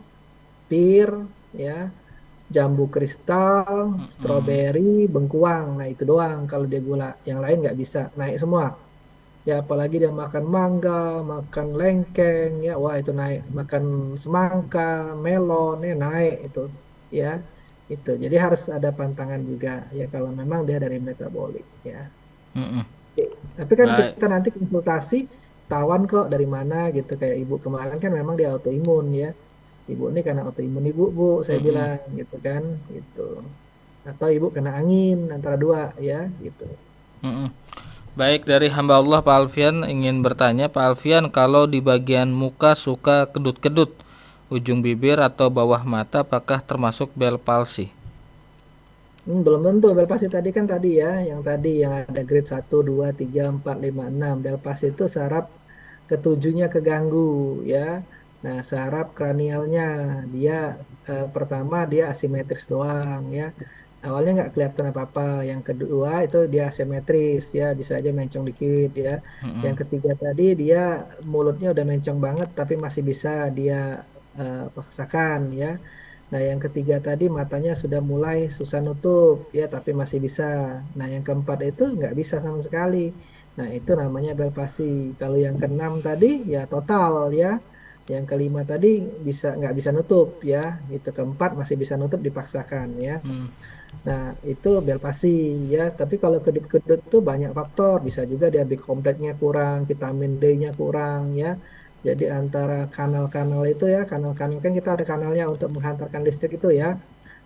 pir ya, jambu kristal, Mm-mm. stroberi, bengkuang. Nah, itu doang kalau dia gula. Yang lain nggak bisa, naik semua. Ya apalagi dia makan mangga, makan lengkeng, ya wah itu naik. Makan semangka, melon, ya naik itu, ya itu. Jadi harus ada pantangan juga, ya kalau memang dia dari metabolik, ya. Mm-mm. Oke. Tapi kan Baik. kita nanti konsultasi, tawan kok dari mana gitu. Kayak ibu kemarin kan memang dia autoimun ya. Ibu ini karena autoimun ibu, bu, saya Mm-mm. bilang gitu kan, gitu. Atau ibu kena angin antara dua, ya gitu. Mm-mm. Baik, dari hamba Allah Pak Alfian ingin bertanya, Pak Alfian, kalau di bagian muka suka kedut-kedut ujung bibir atau bawah mata, apakah termasuk bel palsi? Belum tentu Belpas tadi kan tadi ya, yang tadi yang ada grade 1, 2, 3, 4, 5, 6. Belpas itu saraf ketujuhnya keganggu ya. Nah, saraf kranialnya dia pertama dia asimetris doang ya. Awalnya nggak kelihatan apa-apa. Yang kedua itu dia asimetris ya, bisa aja mencong dikit ya. Yang Mm-mm. ketiga tadi dia mulutnya udah mencong banget tapi masih bisa dia paksakan ya. Nah, yang ketiga tadi matanya sudah mulai susah nutup, ya, tapi masih bisa. Nah, yang keempat itu nggak bisa sama sekali. Nah, itu namanya belpasi. Kalau yang keenam tadi, ya total, ya. Yang kelima tadi nggak bisa nutup, ya. Itu keempat masih bisa nutup dipaksakan, ya. Mm. Nah, itu belpasi, ya. Tapi kalau kedut-kedut itu banyak faktor. Bisa juga dia B kompleksnya kurang, vitamin D-nya kurang, ya. Jadi antara kanal-kanal itu ya, kanal-kanal kan kita ada kanalnya untuk menghantarkan listrik itu ya.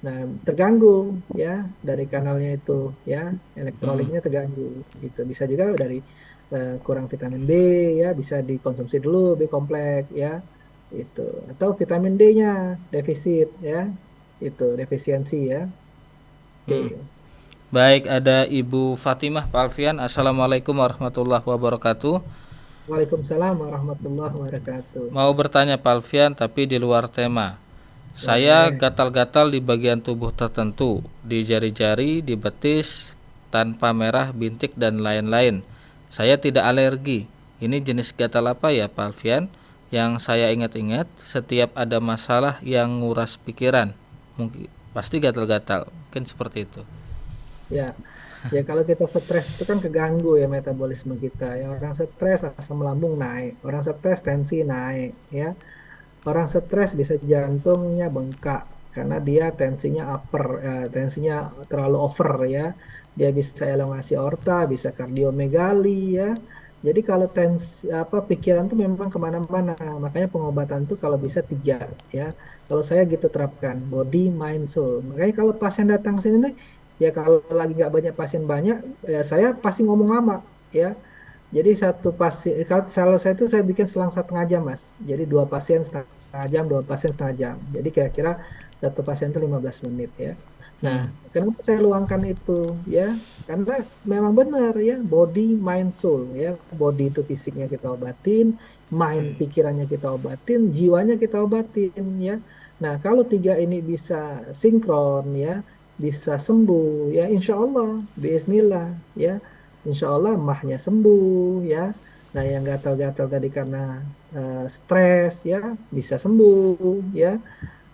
Nah, terganggu ya dari kanalnya itu ya, Mm. elektrolitnya terganggu. Itu bisa juga dari kurang vitamin B ya, bisa dikonsumsi dulu B kompleks ya. Itu atau vitamin D-nya defisit ya. Itu defisiensi ya. Mm. Oke. Baik, ada Ibu Fatimah Pak Alfian. Assalamualaikum warahmatullahi wabarakatuh. Waalaikumsalam warahmatullahi wabarakatuh. Mau bertanya Pak Alfian tapi di luar tema. Saya Boleh. gatal-gatal di bagian tubuh tertentu, di jari-jari, di betis, tanpa merah, bintik, dan lain-lain. Saya tidak alergi. Ini jenis gatal apa ya Pak Alfian? Yang saya ingat-ingat, setiap ada masalah yang nguras pikiran. Mungkin pasti gatal-gatal. Mungkin seperti itu. Ya, ya kalau kita stres itu kan keganggu ya metabolisme kita. Ya orang stres asam lambung naik, orang stres tensi naik, ya. Orang stres bisa jantungnya bengkak karena dia tensinya tensinya terlalu over ya. Dia bisa elongasi aorta, bisa kardiomegali ya. Jadi kalau apa pikiran tuh memang kemana-mana. Makanya pengobatan tuh kalau bisa tiga ya. Kalau saya gitu terapkan body, mind, soul. Makanya kalau pasien datang ke sini nih, ya kalau lagi nggak banyak pasien banyak, ya saya pasti ngomong lama ya. Jadi satu pasien, kalau saya itu saya bikin selang 1,5 jam, Mas. Jadi dua pasien setengah jam, dua pasien setengah jam. Jadi kira-kira satu pasien itu 15 menit ya. Nah, Hmm. kenapa saya luangkan itu ya? Karena memang benar ya, body, mind, soul ya. Body itu fisiknya kita obatin, mind pikirannya kita obatin, jiwanya kita obatin ya. Nah, kalau tiga ini bisa sinkron ya, bisa sembuh ya, insya Allah, bismillah ya. Insya Allah mahnya sembuh ya. Nah yang gatal-gatal tadi karena stres ya bisa sembuh ya.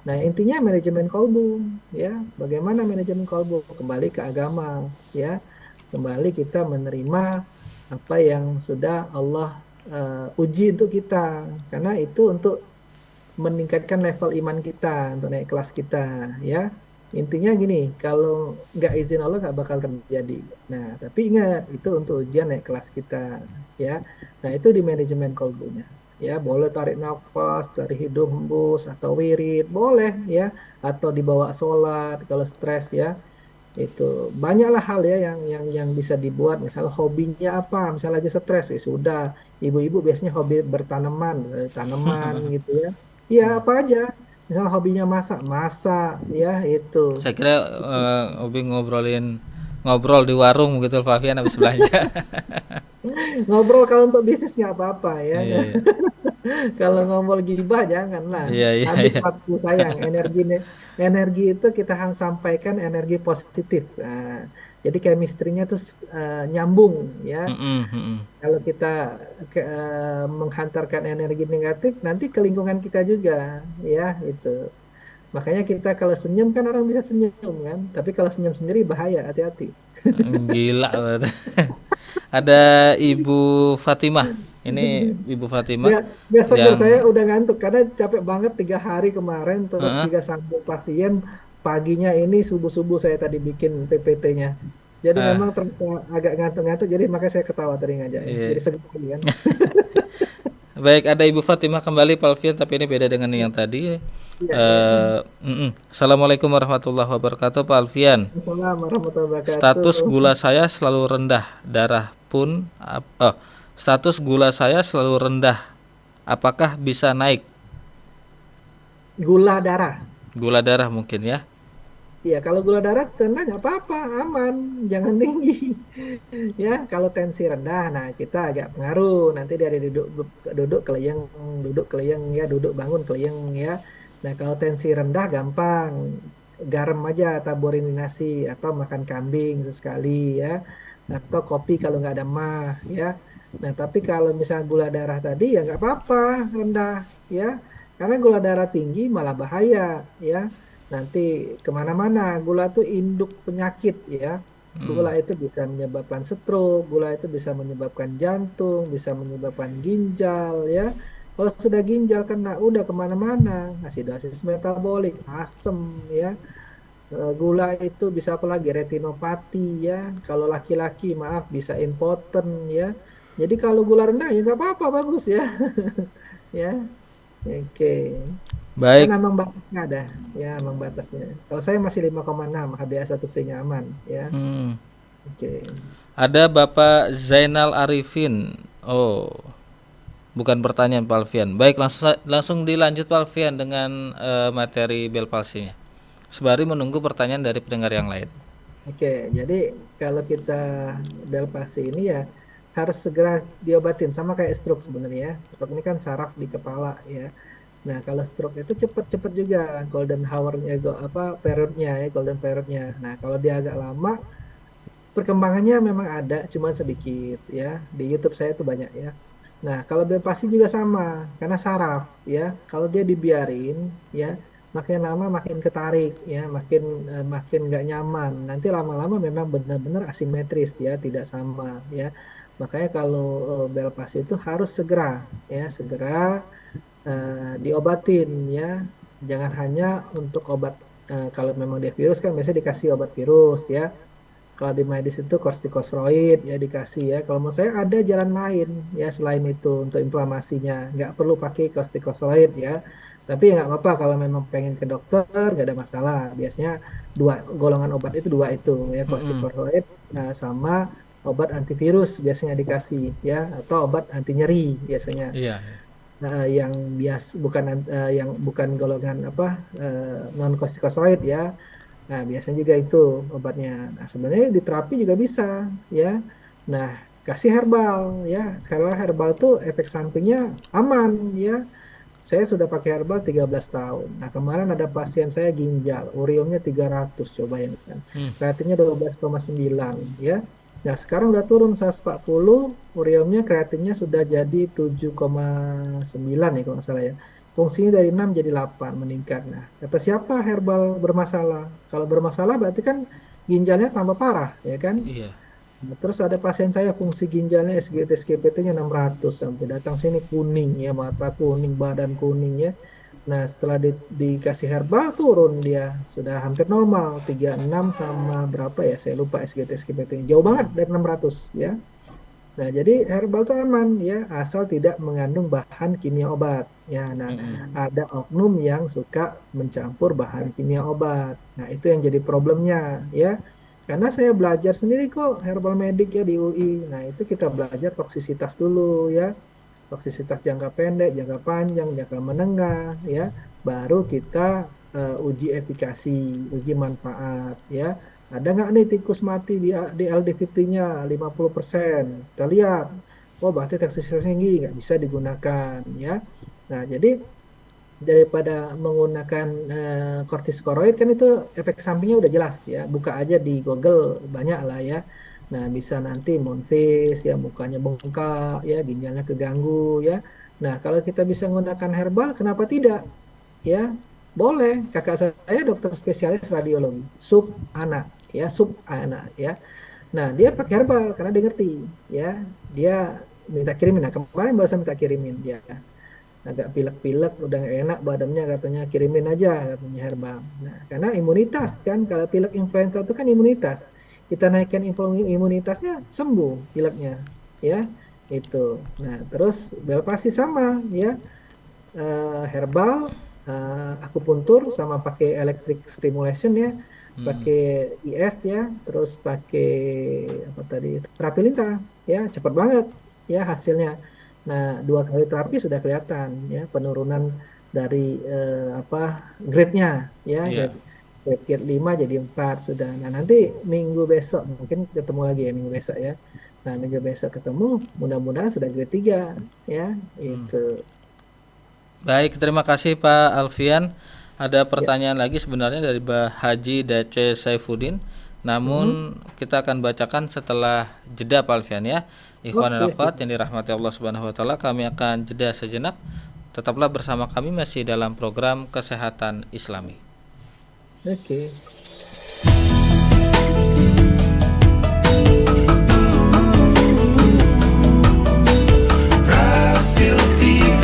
Nah intinya manajemen kolbu ya. Bagaimana manajemen kolbu? Kembali ke agama ya. Kembali kita menerima apa yang sudah Allah uji untuk kita. Karena itu untuk meningkatkan level iman kita untuk naik kelas kita, ya. Intinya gini, kalau nggak izin Allah nggak bakal terjadi. Nah, tapi ingat itu untuk ujian naik kelas kita, ya. Nah, itu di manajemen kolbunya. Ya, boleh tarik nafas dari hidung hembus atau wirid, boleh ya, atau dibawa sholat kalau stres ya. Itu banyaklah hal ya yang bisa dibuat. Misalnya hobinya apa, misalnya aja stres ya sudah. Ibu-ibu biasanya hobi bertanaman, tanaman gitu ya. Iya Iya. apa aja. Misalnya hobinya masak, masak ya itu. Saya kira Obi ngobrol di warung gitu Pak Alfian habis belanja. Ngobrol kalau untuk bisnis nggak apa-apa ya. Iya, iya. Kalau ngomong gibah janganlah. Iya, iya, Habis iya. waktu sayang. Energi itu kita harus sampaikan energi positif. Nah, jadi chemistry-nya tuh nyambung ya. Mm-mm, mm-mm. Kalau kita menghantarkan energi negatif, nanti ke lingkungan kita juga, ya itu. Makanya kita kalau senyum kan orang bisa senyum kan, tapi kalau senyum sendiri bahaya, hati-hati. Gila banget. Ada Ibu Fatimah. Ini Ibu Fatimah Nggak seger, saya yang udah ngantuk karena capek banget 3 hari kemarin, terus Heeh. juga sambung pasien paginya ini subuh-subuh saya tadi bikin PPT-nya. Jadi Ah, memang terasa agak ngantuk-ngantuk, jadi makanya saya ketawa tadi ngajaknya. Jadi iya. seger lagi kan. Baik, ada Ibu Fatimah kembali Pak Alfian, tapi ini beda dengan yang tadi. Iya, iya. Assalamualaikum warahmatullahi wabarakatuh Pak Alfian. Assalamualaikum warahmatullahi wabarakatuh. Status gula saya selalu rendah, darah pun status gula saya selalu rendah. Apakah bisa naik? Gula darah. Gula darah mungkin ya. Iya, kalau gula darah rendah nggak apa-apa, aman, jangan tinggi. Ya, kalau tensi rendah, nah kita agak pengaruh. Nanti dari duduk duduk keleyang, duduk keleyang ya, duduk bangun keleyang ya. Nah, kalau tensi rendah gampang, garam aja taburin di nasi atau makan kambing sesekali ya, atau kopi kalau nggak ada mah ya. Nah, tapi kalau misalnya gula darah tadi ya nggak apa-apa rendah ya, karena gula darah tinggi malah bahaya ya. Nanti kemana-mana, gula itu induk penyakit ya. Gula itu bisa menyebabkan stroke, gula itu bisa menyebabkan jantung, bisa menyebabkan ginjal ya. Kalau sudah ginjal kena, udah kemana-mana, asidosis metabolik, asem ya. Gula itu bisa apalagi retinopati ya. Kalau laki-laki maaf bisa impoten ya. Jadi kalau gula rendah ya nggak apa-apa bagus ya. Ya, oke. Kan Baik. ambang batasnya ada, ya ambang batasnya. Kalau saya masih 5,6 HbA1c-nya aman, ya. Hmm. Oke. Ada Bapak Zainal Arifin. Oh, bukan pertanyaan Pak Alfian. Baik, langsung dilanjut Pak Alfian dengan materi bel palsinya. Sembari menunggu pertanyaan dari pendengar yang lain. Oke, jadi kalau kita delpasi ini ya harus segera diobatin sama kayak stroke sebenarnya. Stroke ini kan saraf di kepala ya. Nah, kalau stroke itu cepet-cepet juga golden hour-nya apa periodnya ya, golden periodnya. Nah, kalau dia agak lama perkembangannya memang ada, cuman sedikit ya. Di YouTube saya tuh banyak ya. Nah, kalau Bepasi juga sama, karena saraf ya. Kalau dia dibiarin ya, makin lama makin ketarik ya, makin nggak nyaman. Nanti lama-lama memang benar-benar asimetris ya, tidak sama ya. Makanya kalau Belpasi itu harus segera ya, segera diobatin ya. Jangan hanya untuk obat kalau memang dia virus kan biasanya dikasih obat virus ya. Kalau di medis itu kortikosteroid ya dikasih ya. Kalau menurut saya ada jalan lain ya selain itu untuk inflamasinya. Nggak perlu pakai kortikosteroid ya. Tapi ya nggak apa-apa kalau memang pengen ke dokter nggak ada masalah. Biasanya dua golongan obat itu dua itu ya Mm-mm. kortikosteroid sama obat antivirus biasanya dikasih ya atau obat anti nyeri biasanya. Iya. Yang yang bukan golongan apa non kortikosteroid ya. Nah, biasanya juga itu obatnya. Nah, sebenarnya di terapi juga bisa, ya. Nah, kasih herbal, ya. Karena herbal tuh efek sampingnya aman, ya. Saya sudah pakai herbal 13 tahun. Nah, kemarin ada pasien saya ginjal, uriumnya 300, coba yang kan. Hmm. Kreatinnya 12,9, ya. Nah, sekarang udah turun 140, uriumnya kreatinnya sudah jadi 7,9 ya kalau nggak salah ya. Fungsinya dari 6 jadi 8 meningkat. Nah, kata siapa herbal bermasalah? Kalau bermasalah berarti kan ginjalnya tambah parah, ya kan? Iya. Nah, terus ada pasien saya fungsi ginjalnya SGT SGPT-nya 600 sampai datang sini kuning ya, mata kuning, badan kuning ya. Nah, setelah dikasih herbal turun dia sudah hampir normal 36 sama berapa ya? Saya lupa SGT SGPT. Jauh banget Hmm. dari 600 ya. Nah, jadi herbal itu aman ya, asal tidak mengandung bahan kimia obat. Ya, nah Mm-mm. ada oknum yang suka mencampur bahan kimia obat. Nah, itu yang jadi problemnya ya. Karena saya belajar sendiri kok herbal medik ya di UI. Nah, itu kita belajar toksisitas dulu ya. Toksisitas jangka pendek, jangka panjang, jangka menengah ya. Baru kita uji efikasi, uji manfaat ya. Ada nggak nih tikus mati di LDVT-nya 50%? Kita lihat, oh berarti toksisitas tinggi, nggak bisa digunakan ya. Nah, jadi daripada menggunakan kortikosteroid kan itu efek sampingnya udah jelas ya. Buka aja di Google banyak lah ya. Nah, bisa nanti moon face ya, mukanya bengkak ya, ginjalnya keganggu ya. Nah, kalau kita bisa menggunakan herbal, kenapa tidak? Ya, boleh. Kakak saya dokter spesialis radiologi, sub anak ya, sub anak ya. Nah, dia pakai herbal karena dia ngerti ya. Dia minta kirimin. Nah, kemarin baru saya minta kirimin dia. Agak pilek-pilek, udah nggak enak badannya katanya kirimin aja katanya herbal. Nah, karena imunitas kan, kalau pilek influenza itu kan imunitas. Kita naikkan imunitasnya sembuh pileknya, ya itu. Nah, terus Belpasi sama ya, herbal, akupuntur sama pakai electric stimulation ya, Hmm. pakai IS ya, terus pakai apa tadi terapi lintah ya, cepat banget ya hasilnya. Nah, 2 kali terapi sudah kelihatan ya penurunan dari apa grade-nya ya, Iya. grade 5 jadi 4 sudah. Nah, nanti minggu besok mungkin ketemu lagi ya minggu besok ya. Nah, minggu besok ketemu, mudah-mudahan sudah grade 3 ya, Hmm. itu. Baik, terima kasih Pak Alfian. Ada Ya. pertanyaan lagi sebenarnya dari Pak Haji Dace Saifuddin. Mm-mm. Namun kita akan bacakan setelah jeda Pak Alfian ya. Ikhwan dan Oke, akhwat yang dirahmati Allah Subhanahu wa taala, kami akan jeda sejenak. Tetaplah bersama kami masih dalam program Kesehatan Islami. oke. Brasil TV.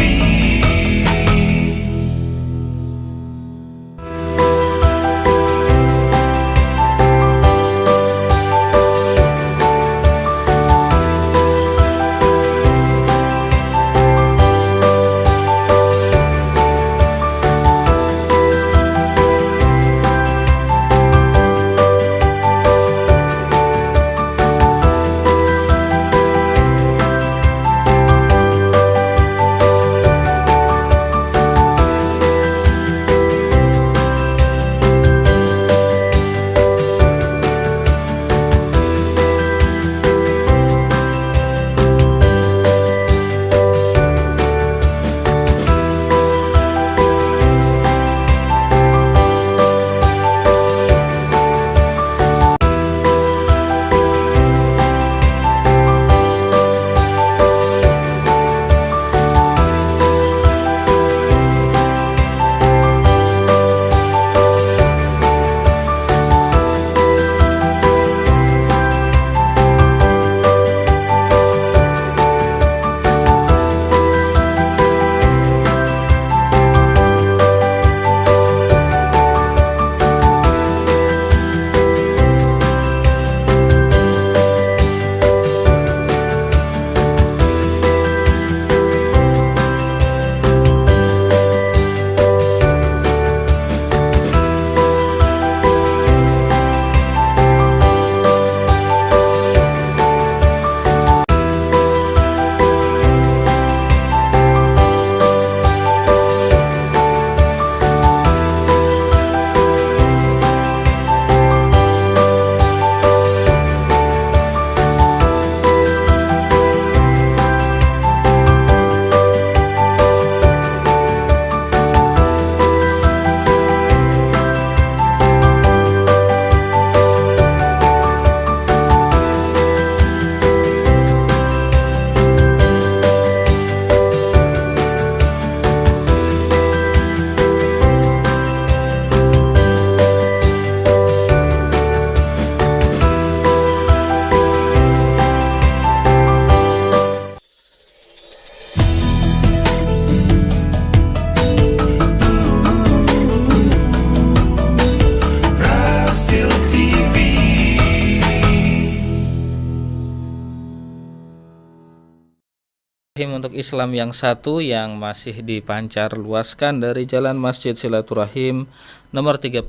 Untuk Islam yang satu yang masih dipancar luaskan dari Jalan Masjid Silaturahim nomor 36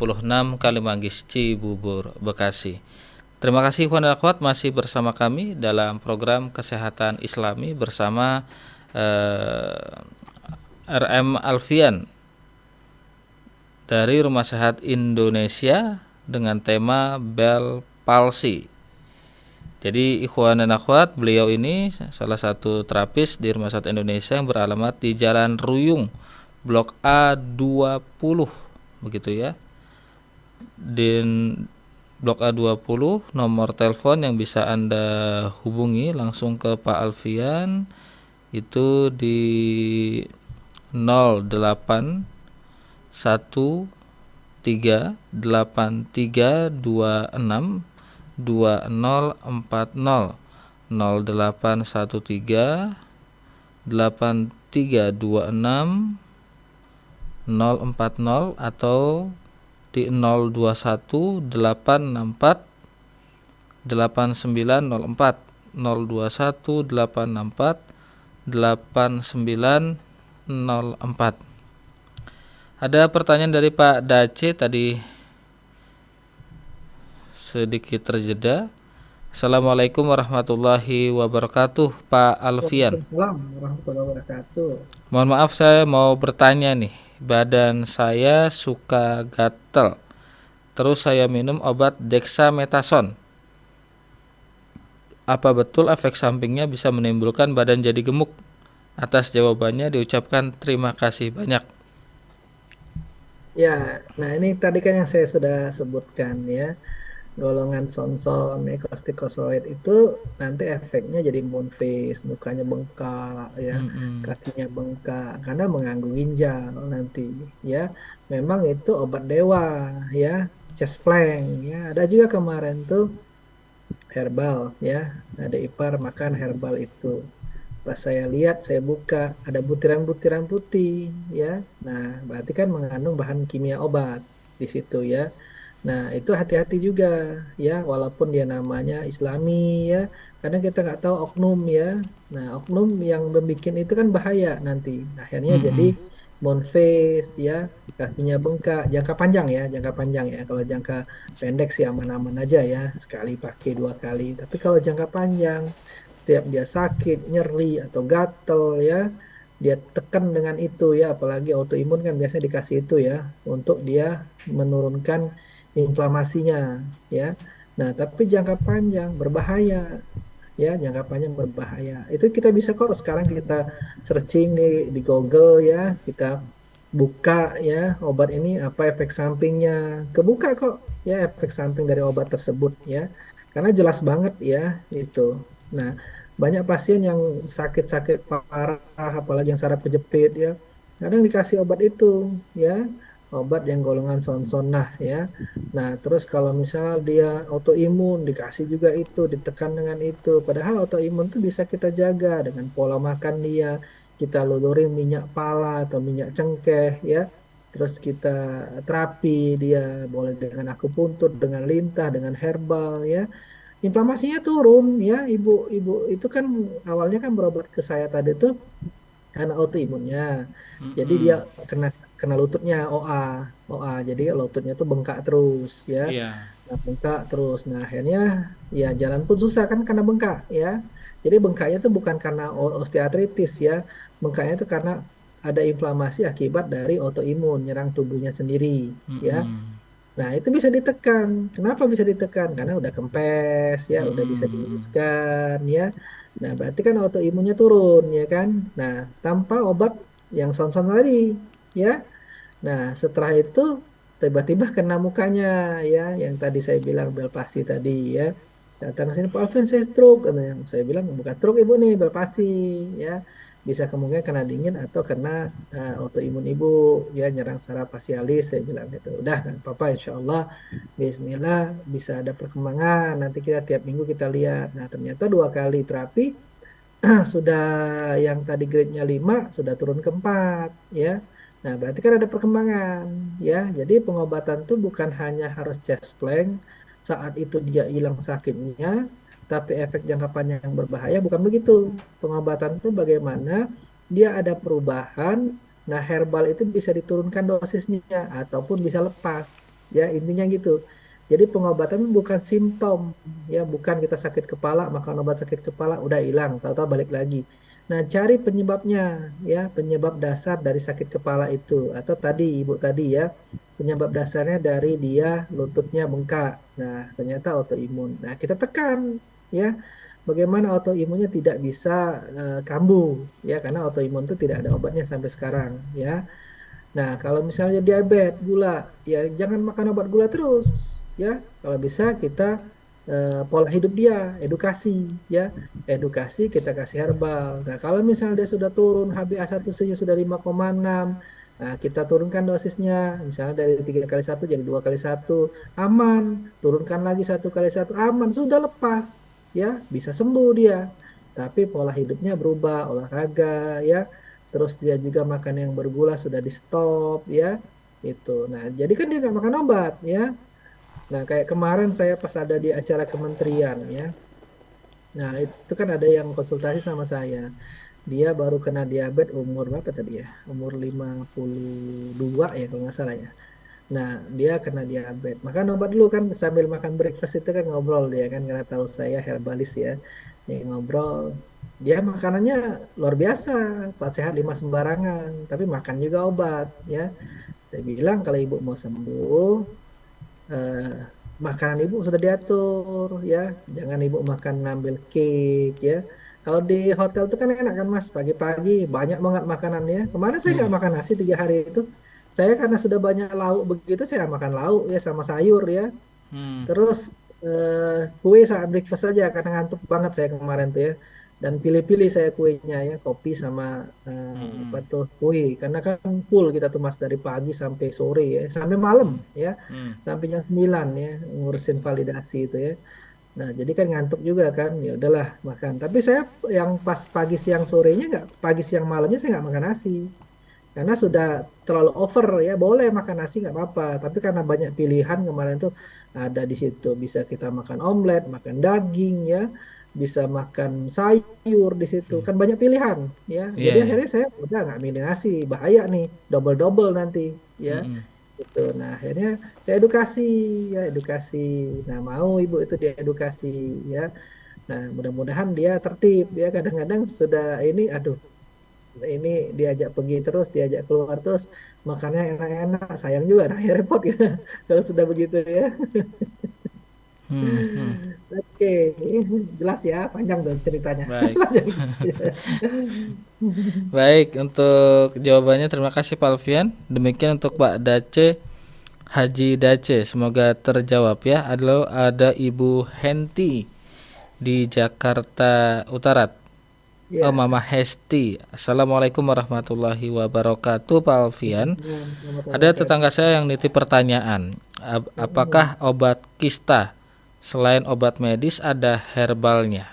Kalimanggis Cibubur, Bekasi. Terima kasih ikhwan dan akhwat masih bersama kami dalam program Kesehatan Islami bersama RM Alfian dari Rumah Sehat Indonesia dengan tema Bell Palsy. Jadi ikhwan dan akhwat, beliau ini salah satu terapis di Rumah Sakit Indonesia yang beralamat di Jalan Ruyung, Blok A20, begitu ya. Di Blok A20, nomor telepon yang bisa Anda hubungi langsung ke Pak Alfian itu di 08 138326 2040 0813 8326 040 atau di 021 864 8904 021 864 8904. Ada pertanyaan dari Pak Dace tadi sedikit terjeda. Assalamualaikum warahmatullahi wabarakatuh, Pak Alfian. Waalaikumsalam warahmatullahi wabarakatuh. Mohon maaf, saya mau bertanya nih. Badan saya suka gatel. Terus saya minum obat dexamethasone. Apa betul efek sampingnya bisa menimbulkan badan jadi gemuk? Atas jawabannya diucapkan terima kasih banyak. Ya, nah ini tadi kan yang saya sudah sebutkan ya, golongan sonson, corticosteroid itu nanti efeknya jadi moon face, mukanya bengkak ya, kakinya bengkak karena mengganggu ginjal nanti ya. Memang itu obat dewa ya, chest plank ya. Ada juga kemarin tuh herbal ya, ada ipar makan herbal itu. Pas saya lihat, saya buka, ada butiran-butiran putih, ya. Nah, berarti kan mengandung bahan kimia obat di situ ya. Nah, itu hati-hati juga, ya. Walaupun dia namanya Islami, ya. Kadang kita nggak tahu oknum, ya. Nah, oknum yang membuat itu kan bahaya nanti. Akhirnya jadi moon face, ya. Kakinya bengkak, jangka panjang ya, jangka panjang ya. Kalau jangka pendek sih aman-aman aja ya, sekali pakai 2 kali. Tapi kalau jangka panjang, setiap dia sakit, nyeri atau gatel ya, dia tekan dengan itu ya, apalagi autoimun kan biasanya dikasih itu ya, untuk dia menurunkan inflamasinya ya. Nah, tapi jangka panjang berbahaya ya, jangka panjang berbahaya. Itu kita bisa kok sekarang kita searching di Google ya, kita buka ya obat ini apa efek sampingnya, kebuka kok ya efek samping dari obat tersebut ya, karena jelas banget ya itu. Nah, banyak pasien yang sakit-sakit parah, apalagi yang saraf kejepit ya, kadang dikasih obat itu ya, obat yang golongan sonsonah ya. Nah, terus kalau misal dia autoimun dikasih juga itu, ditekan dengan itu. Padahal autoimun itu bisa kita jaga dengan pola makan dia, kita lulurin minyak pala atau minyak cengkeh ya. Terus kita terapi dia, boleh dengan akupuntur, dengan lintah, dengan herbal ya. Inflamasinya turun ya, ibu-ibu itu kan awalnya kan berobat ke saya tadi tuh karena autoimunnya. Jadi dia kena kena lututnya OA. Jadi lututnya tuh bengkak terus ya. Iya. Nah, bengkak terus. Nah, akhirnya ya jalan pun susah kan karena bengkak ya. Jadi bengkaknya tuh bukan karena osteoartritis ya. Bengkaknya itu karena ada inflamasi akibat dari autoimun nyerang tubuhnya sendiri ya. Nah, itu bisa ditekan. Kenapa bisa ditekan? Karena udah kempes ya, udah bisa diluruskan ya. Nah, berarti kan autoimunnya turun ya kan. Nah, tanpa obat yang son-son tadi ya. Nah, setelah itu tiba-tiba kena mukanya ya, yang tadi saya bilang Belpasi tadi ya. Datang ke sini, Pak Alvin saya stroke, katanya. Saya bilang bukan stroke ibu nih, Belpasi ya. Bisa kemungkinan kena dingin atau kena autoimun ibu ya, nyerang saraf fasialis, saya bilang gitu. Udah, nggak apa-apa, insya Allah, Bismillah bisa ada perkembangan. Nanti kita tiap minggu kita lihat. Nah, ternyata 2 kali terapi sudah, yang tadi grade-nya 5 sudah turun ke 4 ya. Nah, berarti kan ada perkembangan ya. Jadi pengobatan tuh bukan hanya harus chest plank saat itu dia hilang sakitnya, tapi efek jangka panjang yang berbahaya, bukan begitu. Pengobatan itu bagaimana dia ada perubahan. Nah, herbal itu bisa diturunkan dosisnya ataupun bisa lepas. Ya, intinya gitu. Jadi pengobatan bukan simptom, ya, bukan kita sakit kepala makan obat sakit kepala udah hilang, tahu-tahu balik lagi. Nah, cari penyebabnya, ya, penyebab dasar dari sakit kepala itu. Atau tadi, Ibu tadi ya, penyebab dasarnya dari dia lututnya bengkak. Nah, ternyata autoimun. Nah, kita tekan, ya, bagaimana autoimunnya tidak bisa kambuh, ya, karena autoimun itu tidak ada obatnya sampai sekarang, ya. Nah, kalau misalnya diabetes, gula, ya jangan makan obat gula terus, ya. Kalau bisa kita pola hidup dia, edukasi, ya. Edukasi kita kasih herbal. Nah, kalau misalnya dia sudah turun HbA1c-nya sudah 5,6, nah kita turunkan dosisnya, misalnya dari 3 kali 1 jadi 2 kali 1, aman. Turunkan lagi 1 kali 1, aman. Sudah lepas, ya, bisa sembuh dia. Tapi pola hidupnya berubah, olahraga, ya. Terus dia juga makan yang bergula sudah di stop, ya, itu. Nah, jadi kan dia nggak makan obat, ya. Nah, kayak kemarin saya pas ada di acara kementerian, ya. Nah, itu kan ada yang konsultasi sama saya. Dia baru kena diabetes umur berapa tadi ya? Umur 52 ya kalau nggak salah ya. Nah, dia kena diabetes. Makan obat dulu kan sambil makan breakfast itu kan ngobrol dia kan karena tahu saya herbalis ya. Ya ngobrol. Dia makanannya luar biasa, 4 sehat 5 sembarangan, tapi makan juga obat ya. Saya bilang kalau ibu mau sembuh, eh, makanan ibu sudah diatur ya. Jangan ibu makan ngambil cake ya. Kalau di hotel itu kan enak kan Mas, pagi-pagi banyak banget makanannya. Kemarin saya Hmm. nggak makan nasi 3 hari itu. Saya karena sudah banyak lauk begitu, saya nggak makan lauk ya sama sayur ya. Hmm. Terus kue saat breakfast saja karena ngantuk banget saya kemarin tuh ya. Dan pilih-pilih saya kuenya ya, kopi sama apa Hmm. tuh kue. Karena kan full kita tuh Mas dari pagi sampai sore ya, sampai malam Hmm. ya, Hmm. sampai jam 9 ya ngurusin validasi itu ya. Nah, jadi kan ngantuk juga kan, ya udahlah makan. Tapi saya yang pas pagi siang sorenya nggak, pagi siang malamnya saya nggak makan nasi karena sudah terlalu over ya. Boleh makan nasi nggak apa-apa, tapi karena banyak pilihan kemarin tuh ada di situ, bisa kita makan omelet, makan daging ya, bisa makan sayur di situ kan banyak pilihan ya. Iya, Jadi iya. akhirnya saya udah nggak milih nasi, bahaya nih, double double nanti ya. Hmm. Gitu. Nah, akhirnya saya edukasi, ya, edukasi. Nah, mau ibu itu diedukasi ya. Nah, mudah-mudahan dia tertib ya. Kadang-kadang sudah ini, aduh, ini diajak pergi terus, diajak keluar terus, makannya enak-enak, sayang juga, nah, ya repot ya kalau sudah begitu ya. Hmm. Hmm. Oke, jelas ya, panjang tuh ceritanya. Baik. Baik, untuk jawabannya terima kasih Pak Alfian. Demikian untuk Pak Dace Haji Dace, semoga terjawab ya. Ada Ibu Henti di Jakarta Utara. Oh, Ya, Mama Hesti. Assalamualaikum warahmatullahi wabarakatuh Pak Alfian. selamat Ada wabarakatuh. tetangga saya yang nitip pertanyaan. Apakah obat kista selain obat medis ada herbalnya?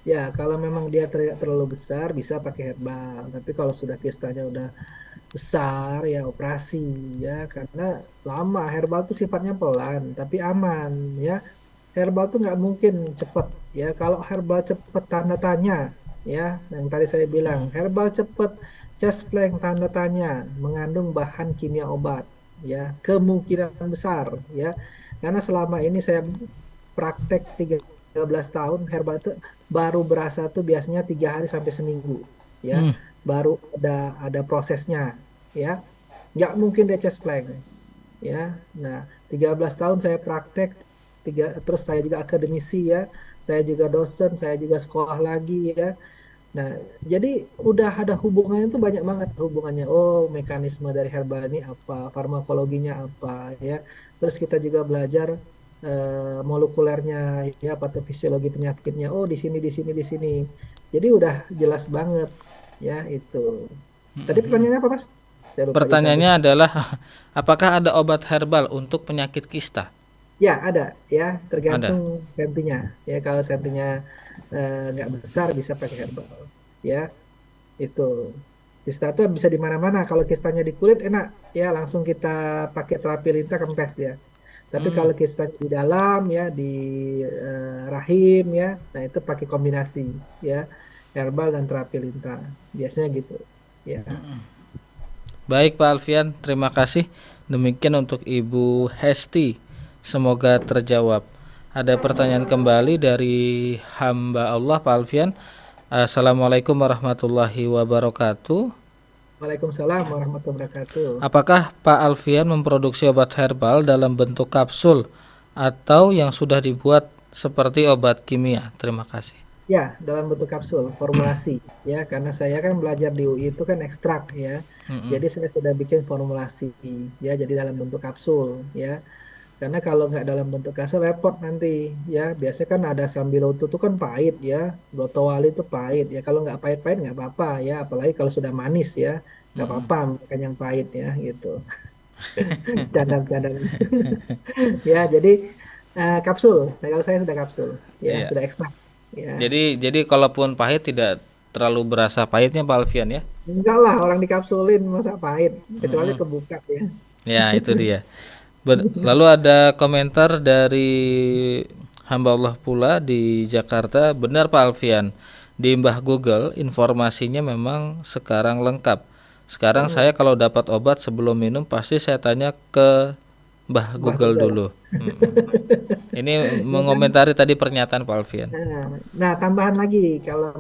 Ya, kalau memang dia tidak terlalu besar, bisa pakai herbal. Tapi kalau sudah kistanya udah besar, ya operasi ya, karena lama. Herbal itu sifatnya pelan, tapi aman ya. Herbal tuh nggak mungkin cepet ya. Kalau herbal cepet tanda tanya ya. Yang tadi saya bilang herbal cepet chest plank tanda tanya mengandung bahan kimia obat ya. Kemungkinan besar ya. Karena selama ini saya praktek 13 tahun herbal itu baru berasa tuh biasanya 3 hari sampai seminggu ya. Hmm. Baru ada prosesnya ya. Nggak mungkin dia chest plank ya. Nah, 13 tahun saya praktek, terus saya juga akademisi ya, saya juga dosen, saya juga sekolah lagi ya. Nah, jadi udah ada hubungannya tuh banyak banget hubungannya. Oh, mekanisme dari herbal ini apa, farmakologinya apa ya. Terus kita juga belajar molekulernya ya, patofisiologi penyakitnya. Oh, di sini, di sini, di sini. Jadi udah jelas banget ya itu. Tadi pertanyaannya apa, Mas? Saya lupa disambung. Pertanyaannya adalah apakah ada obat herbal untuk penyakit kista? Ya, ada ya, Ada. tergantung sentinya. Ya, kalau sentinya nggak besar bisa pakai herbal. Ya, itu. Kista itu bisa di mana-mana. Kalau kistanya di kulit enak, ya langsung kita pakai terapi lintah kempes dia. Tapi Hmm. kalau kistanya di dalam ya di rahim ya, nah itu pakai kombinasi ya herbal dan terapi lintah. Biasanya gitu. Ya. Baik Pak Alfian, terima kasih. Demikian untuk Ibu Hesti. Semoga terjawab. Ada pertanyaan kembali dari hamba Allah Pak Alfian. Assalamualaikum warahmatullahi wabarakatuh. Waalaikumsalam warahmatullahi wabarakatuh. Apakah Pak Alfian memproduksi obat herbal dalam bentuk kapsul atau yang sudah dibuat seperti obat kimia? Terima kasih. Ya, dalam bentuk kapsul, formulasi ya, karena saya kan belajar di UI itu kan ekstrak ya. Mm-mm. Jadi saya sudah bikin formulasi ya, jadi dalam bentuk kapsul ya. Karena kalau nggak dalam bentuk kapsul repot nanti ya. Biasanya kan ada sambiloto itu kan pahit ya, brotowali itu pahit ya. Kalau nggak pahit-pahit nggak apa-apa ya, apalagi kalau sudah manis ya, nggak Mm-mm. apa-apa makan yang pahit ya gitu. Cadang-cadang ya. Jadi kapsul. Nah, kalau saya sudah kapsul ya, Iya. sudah ekstrak ya. Jadi kalaupun pahit tidak terlalu berasa pahitnya Pak Alfian ya. Enggak lah, orang dikapsulin masa pahit, kecuali Mm-mm. kebuka ya. Ya, itu dia. Lalu ada komentar dari hamba Allah pula di Jakarta, benar Pak Alfian, di Mbah Google informasinya memang sekarang lengkap. Sekarang Hmm, saya kalau dapat obat sebelum minum pasti saya tanya ke Mbah Mbah Google Google. dulu. Mm-mm. Ini Ya kan? mengomentari tadi pernyataan Pak Alfian. Nah, tambahan lagi kalau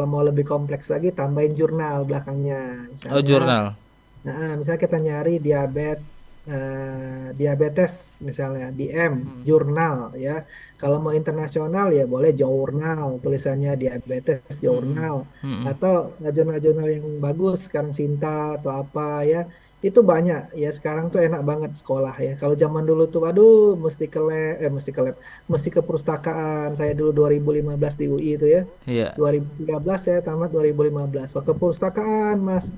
mau lebih kompleks lagi tambahin jurnal belakangnya. Oh, Misalnya, jurnal. misalnya kita nyari diabetes misalnya DM jurnal ya. Kalau mau internasional ya boleh jurnal tulisannya diabetes Mm-mm. jurnal Mm-mm. atau jurnal-jurnal yang bagus sekarang Sinta atau apa ya. Itu banyak ya, sekarang tuh enak banget sekolah ya. Kalau zaman dulu tuh aduh mesti ke perpustakaan. Saya dulu 2015 di UI itu ya. Iya. 2013 saya tamat 2015. Waktu ke perpustakaan, Mas.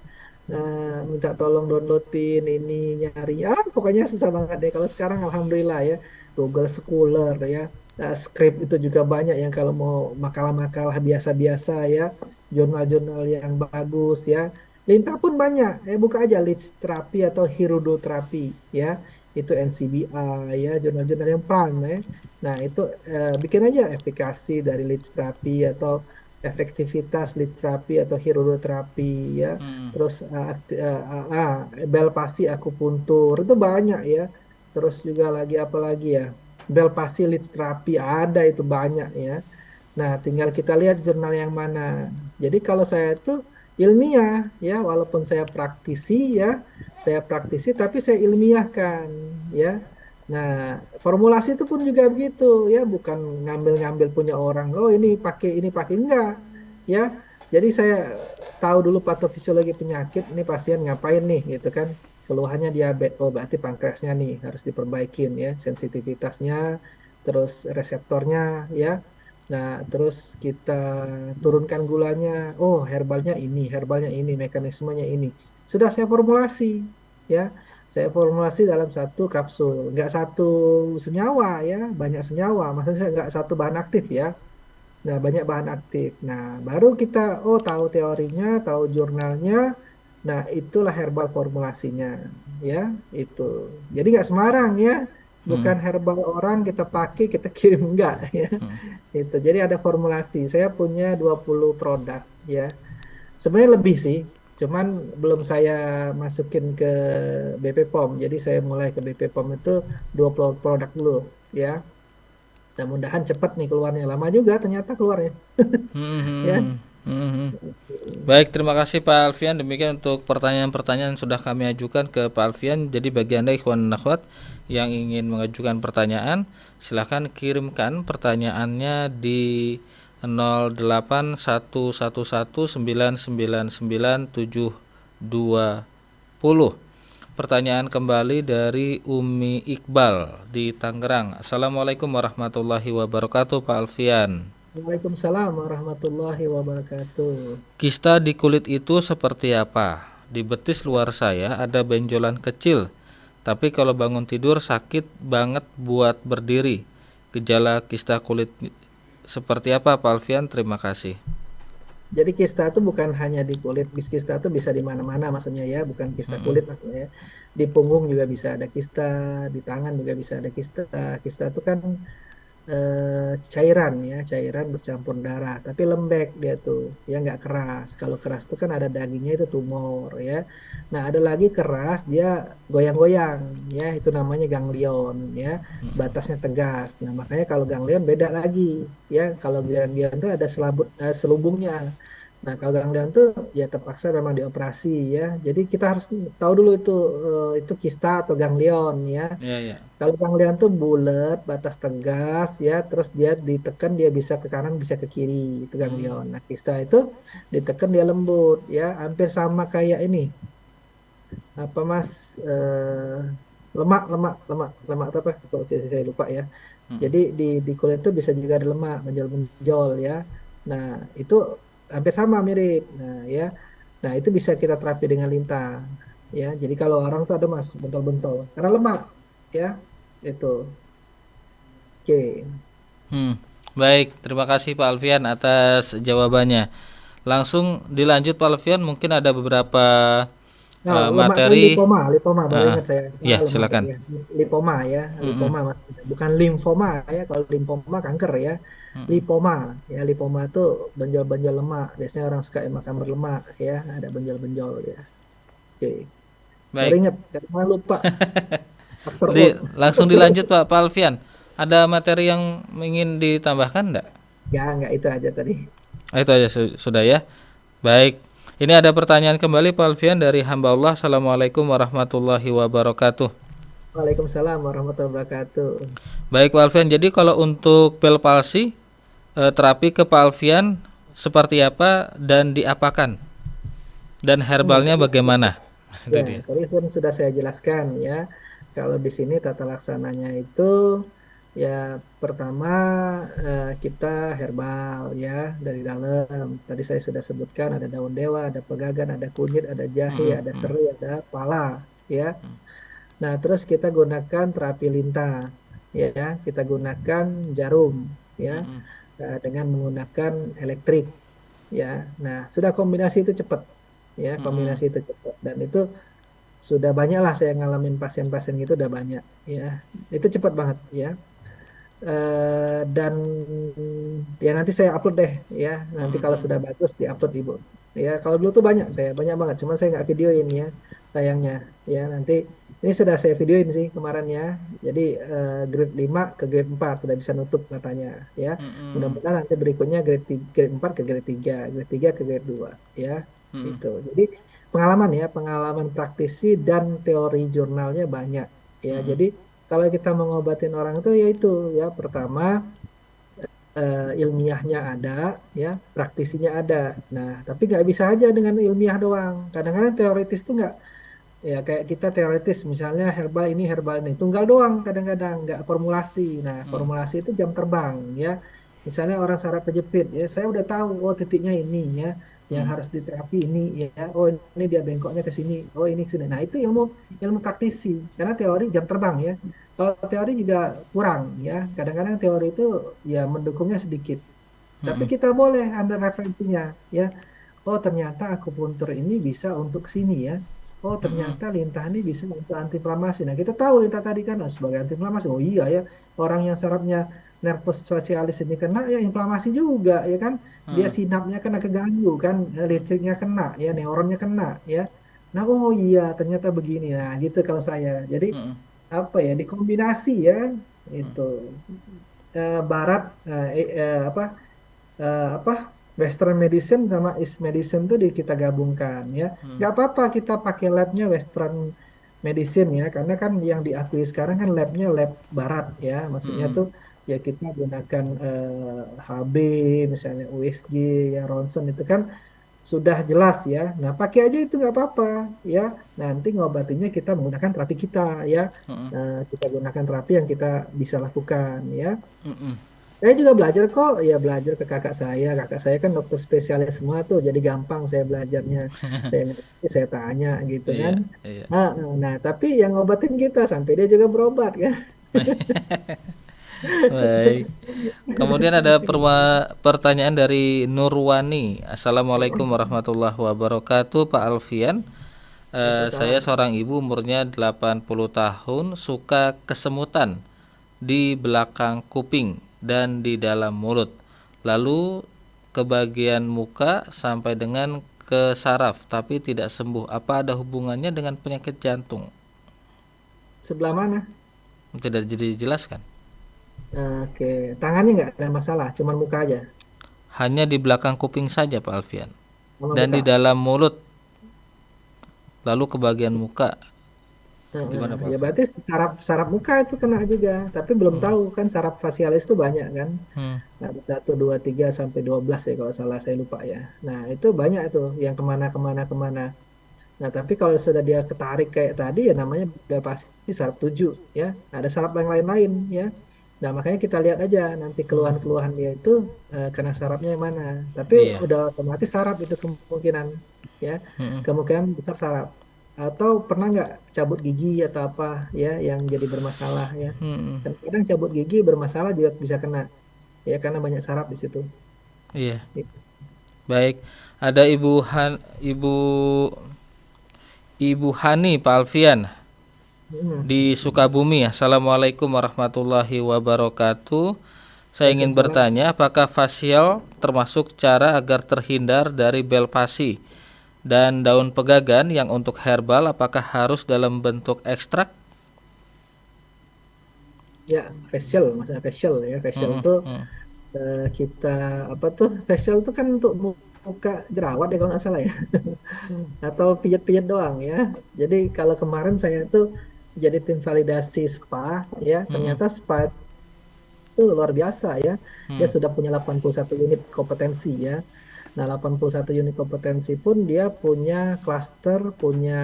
Minta tolong downloadin ini nyari. Pokoknya susah banget deh. Kalau sekarang alhamdulillah ya. Google Scholar ya. Script itu juga banyak yang kalau mau makalah-makalah biasa-biasa ya. Jurnal-jurnal yang bagus ya. Lintah pun banyak. Buka aja Leeds Therapy atau Hirudotherapi ya. Itu NCBI ya, jurnal-jurnal yang prime ya. Nah, itu bikin aja efikasi dari lead therapy atau efektivitas lead therapy atau hieroterapi ya. Mm. Terus bel pasi akupuntur itu banyak ya. Terus juga lagi apa lagi ya? Bel pasi lead therapy ada itu banyak ya. Nah, tinggal kita lihat jurnal yang mana. Jadi kalau saya itu ilmiah ya, walaupun saya praktisi tapi saya ilmiahkan ya. Nah, formulasi itu pun juga begitu ya, bukan ngambil-ngambil punya orang. Oh, ini pakai enggak ya. Jadi saya tahu dulu patofisiologi penyakit, ini pasien ngapain nih gitu kan. Keluhannya diabetes, oh berarti pankreasnya nih harus diperbaikin ya, sensitivitasnya, terus reseptornya ya. Nah, terus kita turunkan gulanya. Oh, herbalnya ini, mekanismenya ini. Sudah saya formulasi, ya. Saya formulasi dalam satu kapsul, nggak satu senyawa ya, banyak senyawa. Maksudnya saya nggak satu bahan aktif ya. Nah, banyak bahan aktif. Nah, baru kita, tahu teorinya, tahu jurnalnya. Nah, itulah herbal formulasinya, ya, itu. Jadi nggak sembarang ya, Mm. bukan herbal orang kita pakai, kita kirim enggak ya. Mm. Itu. Jadi ada formulasi. Saya punya 20 produk, ya. Sebenarnya lebih sih, cuman belum saya masukin ke BP POM. Jadi saya mulai ke BP POM itu 20 produk dulu, ya. Mudah-mudahan cepat nih keluarnya. Lama juga ternyata keluarnya. Ya. Mm. Mm. Baik, terima kasih Pak Alfian. Demikian untuk pertanyaan-pertanyaan yang sudah kami ajukan ke Pak Alfian. Jadi bagi Anda ikhwan dan akhwat yang ingin mengajukan pertanyaan, silahkan kirimkan pertanyaannya di 0811199970. Pertanyaan kembali dari Umi Iqbal di Tangerang. Assalamualaikum warahmatullahi wabarakatuh Pak Alfian. Waalaikumsalam warahmatullahi wabarakatuh. Kista di kulit itu seperti apa? Di betis luar saya ada benjolan kecil, tapi kalau bangun tidur sakit banget buat berdiri. Gejala kista kulit seperti apa Pak Alfian? Terima kasih. Jadi kista itu bukan hanya di kulit, kista itu bisa di mana-mana maksudnya ya, bukan kista Mm-mm. kulit maksudnya ya. Di punggung juga bisa ada kista, di tangan juga bisa ada kista. Kista itu kan cairan ya, cairan bercampur darah, tapi lembek dia tuh, ya nggak keras. Kalau keras tuh kan ada dagingnya itu tumor ya. Nah ada lagi keras dia goyang-goyang ya, itu namanya ganglion ya, batasnya tegas. Nah makanya kalau ganglion beda lagi ya, kalau ganglion tuh ada selubungnya. Nah kalau ganglion tuh ya terpaksa memang dioperasi ya. Jadi kita harus tahu dulu itu kista atau ganglion ya. Iya, iya. Kalau ganglion tuh bulat, batas tegas ya, terus dia ditekan dia bisa ke kanan bisa ke kiri, itu Hmm. ganglion. Nah, kista itu ditekan dia lembut ya, hampir sama kayak ini. Apa Mas lemak itu apa? Kok saya lupa ya. Mm-mm. Jadi di kulit itu bisa juga ada lemak, menjol-menjol ya. Nah, itu hampir sama mirip. Nah, ya. Nah, itu bisa kita terapi dengan lintah ya. Jadi kalau orang tuh ada Mas bentol-bentol karena lemak ya. Itu. Oke. Hmm. Baik, terima kasih Pak Alfian atas jawabannya. Langsung dilanjut Pak Alfian, mungkin ada beberapa Nah, lemak tadi materi. lipoma, baru Ah, ingat saya. ya, Salah lemak tadi silakan. ya. Lipoma ya, Mm-mm. lipoma Mas. Bukan limfoma ya. Kalau limfoma kanker ya. Mm-mm. Lipoma ya, lipoma itu benjol-benjol lemak. Biasanya orang suka yang makan berlemak ya, ada benjol-benjol ya. Oke. Baru Baik, ingat, jangan lupa faktor oat. langsung dilanjut Pak Alfian. Ada materi yang ingin ditambahkan enggak? Ya, enggak itu aja tadi. Itu aja sudah ya. Baik. Ini ada pertanyaan kembali Pak Alfian dari hamba Allah. Assalamualaikum warahmatullahi wabarakatuh. Waalaikumsalam warahmatullahi wabarakatuh. Baik Pak Alfian, jadi kalau untuk bel palsi, terapi ke Pak Alfian seperti apa dan diapakan? Dan herbalnya Tadi bagaimana? Itu ya, dia. tadi kan sudah saya jelaskan ya. Kalau di sini tata laksananya itu ya pertama kita herbal ya dari dalam. Tadi saya sudah sebutkan ada daun dewa, ada pegagan, ada kunyit, ada jahe, Mm-mm, ada mm-mm, serai, ada pala ya. Nah, terus kita gunakan terapi lintah ya. Kita gunakan jarum ya mm-mm, dengan menggunakan elektrik ya. Nah, sudah kombinasi itu cepat ya, mm-mm, kombinasi itu cepat dan itu sudah banyak lah saya ngalamin pasien-pasien gitu udah banyak ya, itu cepat banget ya. Dan ya nanti saya upload deh ya, nanti kalau mm-mm, sudah bagus diupload ibu ya. Kalau dulu tuh banyak banget cuma saya nggak videoin ya, sayangnya ya. Nanti ini sudah saya videoin sih kemarin ya, jadi grade 5 ke grade 4 sudah bisa nutup katanya ya. mm-mm, Mudah-mudahan nanti berikutnya grade 4 ke grade 3 ke grade 2 ya. mm-mm, Itu jadi pengalaman ya, pengalaman praktisi dan teori jurnalnya banyak ya. mm-mm, Jadi kalau kita mengobatin orang itu ya itu ya, pertama ilmiahnya ada ya, praktisinya ada. Nah tapi nggak bisa aja dengan ilmiah doang, kadang-kadang teoritis tuh nggak. Ya kayak kita teoritis misalnya herbal ini tunggal doang, kadang-kadang nggak formulasi. Nah mm-mm, formulasi itu jam terbang ya. Misalnya orang saraf kejepit ya, saya udah tahu oh titiknya ini ya, yang mm-mm, harus diterapi ini ya. Oh ini dia bengkoknya ke sini. Oh ini ke sini. Nah itu ilmu ilmu praktisi. Karena teori jam terbang ya. Kalau teori juga kurang ya. Kadang-kadang teori itu ya mendukungnya sedikit. Tapi mm-mm, kita boleh ambil referensinya ya. Oh ternyata akupuntur ini bisa untuk sini ya. Oh mm-mm, ternyata lintah ini bisa untuk antiinflamasi. Nah kita tahu lintah tadi kan sebagai antiinflamasi. Oh iya ya, orang yang sarafnya nervus facialis ini kena ya inflamasi juga ya kan. Dia mm-mm, sinapnya kena keganggu kan, listriknya kena ya, neuronnya kena ya. Nah oh iya ternyata begini. Nah gitu kalau saya. Jadi mm-mm, apa ya, dikombinasi ya itu barat apa Western medicine sama East medicine tuh kita gabungkan ya. mm-mm, Nggak apa-apa kita pakai labnya Western medicine ya, karena kan yang diakui sekarang kan labnya lab Barat ya. Maksudnya mm-mm, tuh ya kita gunakan HB misalnya, USG ya, ronsen itu kan sudah jelas ya. Nah pakai aja itu nggak apa-apa ya. Nanti ngobatinya kita menggunakan terapi kita ya. mm-mm, Nah, kita gunakan terapi yang kita bisa lakukan ya. mm-mm. Saya juga belajar kok, ya belajar ke kakak saya. Kakak saya kan dokter spesialis semua tuh, jadi gampang saya belajarnya. Saya ngerti, saya tanya gitu kan. Iya, iya. Nah, tapi yang ngobatin kita sampai dia juga berobat kan. Baik. Kemudian ada pertanyaan dari Nurwani. Assalamualaikum warahmatullahi wabarakatuh, Pak Alfian. Saya Waalaikumsalam. seorang ibu umurnya 80 tahun, suka kesemutan di belakang kuping dan di dalam mulut. Lalu ke bagian muka sampai dengan ke saraf, tapi tidak sembuh. Apa ada hubungannya dengan penyakit jantung? Sebelah mana? Tidak dijelaskan. Oke, tangannya nggak ada masalah, cuman muka aja. Hanya di belakang kuping saja, Pak Alfian. Sama Dan di muka. dalam mulut, lalu ke bagian muka. Heeh, Gimana, Pak ya Alfian? berarti saraf saraf muka itu kena juga, tapi belum Hmm. tahu kan saraf fasialis itu banyak kan. Hmm. Nah, ada 1, 2, 3 sampai 12 ya kalau salah saya lupa ya. Nah itu banyak itu yang kemana. Nah tapi kalau sudah dia ketarik kayak tadi ya namanya udah pasti saraf tujuh ya. Nah, ada saraf yang lain-lain ya. Nah makanya kita lihat aja nanti Hmm. keluhan-keluhan dia itu kena sarafnya yang mana. Tapi Iya. udah otomatis saraf itu kemungkinan ya, Hmm. kemungkinan besar saraf. Atau pernah nggak cabut gigi atau apa ya yang jadi bermasalah ya. Hmm. Dan kadang cabut gigi bermasalah juga bisa kena ya karena banyak saraf di situ. Iya. Baik. Ada Ibu Hani, Pak Alfian Hmm. di Sukabumi. Assalamualaikum warahmatullahi wabarakatuh. Saya ingin Waalaikumsalam. bertanya, apakah fasial termasuk cara agar terhindar dari belpasi dan daun pegagan yang untuk herbal, apakah harus dalam bentuk ekstrak? Ya, facial, maksudnya facial ya. Facial Hmm. tuh Hmm. kita apa tuh? Facial tuh kan untuk muka jerawat ya kalau nggak salah ya. Atau pijat-pijat doang ya. Jadi kalau kemarin saya tuh jadi tim validasi spa ya, Hmm. ternyata spa itu luar biasa ya. Dia Hmm. sudah punya 81 unit kompetensi ya. Nah, 81 unit kompetensi pun dia punya klaster, punya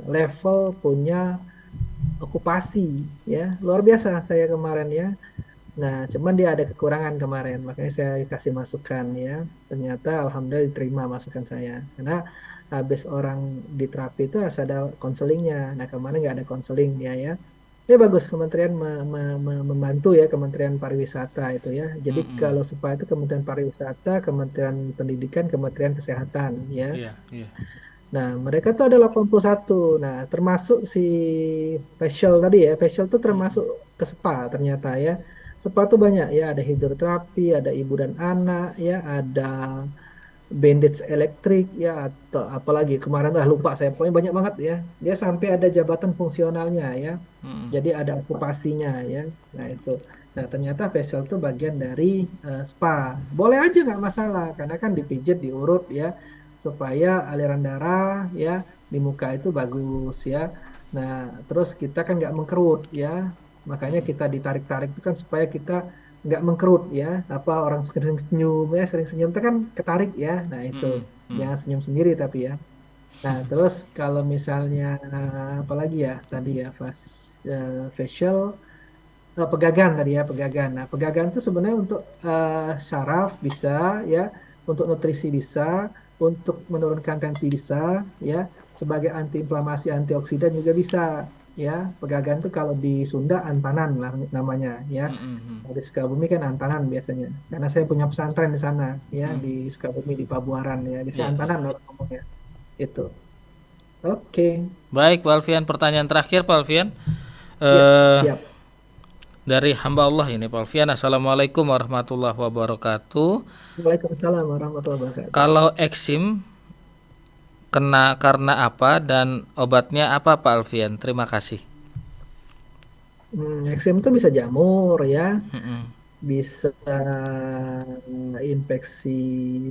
level, punya okupasi ya. Luar biasa saya kemarin ya. Nah, cuman dia ada kekurangan kemarin, makanya saya kasih masukan ya. Ternyata alhamdulillah diterima masukan saya. Karena habis orang di terapi itu harus ada konselingnya. Nah, kemarin nggak ada konseling dia ya. Ya bagus Kementerian membantu ya, Kementerian Pariwisata itu ya. Jadi Hmm. kalau supaya itu Kementerian Pariwisata, Kementerian Pendidikan, Kementerian Kesehatan ya. Iya, iya. Nah, mereka tuh ada 81. Nah, termasuk si facial tadi ya. Facial tuh termasuk ke spa ternyata ya. Spa tuh banyak ya, ada hidroterapi, ada ibu dan anak ya, ada bandage elektrik ya, atau apalagi kemarin lah lupa saya. Pokoknya banyak banget ya. Dia sampai ada jabatan fungsionalnya ya. Hmm. Jadi ada okupasinya ya. Nah, itu. Nah, ternyata facial tuh bagian dari spa. Boleh aja nggak masalah, karena kan dipijit, diurut ya, supaya aliran darah ya di muka itu bagus ya. Nah, terus kita kan nggak mengkerut ya. Makanya kita ditarik-tarik itu kan supaya kita nggak mengkerut ya. Apa orang sering senyum ya, sering senyum itu kan ketarik ya. Nah, itu Hmm. Hmm. jangan senyum sendiri tapi ya. Nah, terus kalau misalnya apalagi ya tadi ya facial, pegagan tadi ya pegagan. Nah, pegagan itu sebenarnya untuk syaraf bisa ya, untuk nutrisi bisa, untuk menurunkan tensi bisa ya, sebagai antiinflamasi antioksidan juga bisa ya. Pegagan itu kalau di Sunda antanan lah namanya ya. Hmm. Nah, di Sukabumi kan antanan biasanya. Karena saya punya pesantren di sana ya, Hmm. di Sukabumi di Pabuaran ya. Di sana Iya, iya. antanan orang ngomongnya itu. Oke, Baik, Pak Alfian, pertanyaan terakhir, Pak Alfian. ya Eh, siap. dari hamba Allah ini, Pak Alfian. Assalamualaikum warahmatullahi wabarakatuh. Waalaikumsalam warahmatullahi wabarakatuh. Kalau eksim kena karena apa dan obatnya apa, Pak Alfian? Terima kasih. Eksim itu bisa jamur ya, Mm-mm. bisa infeksi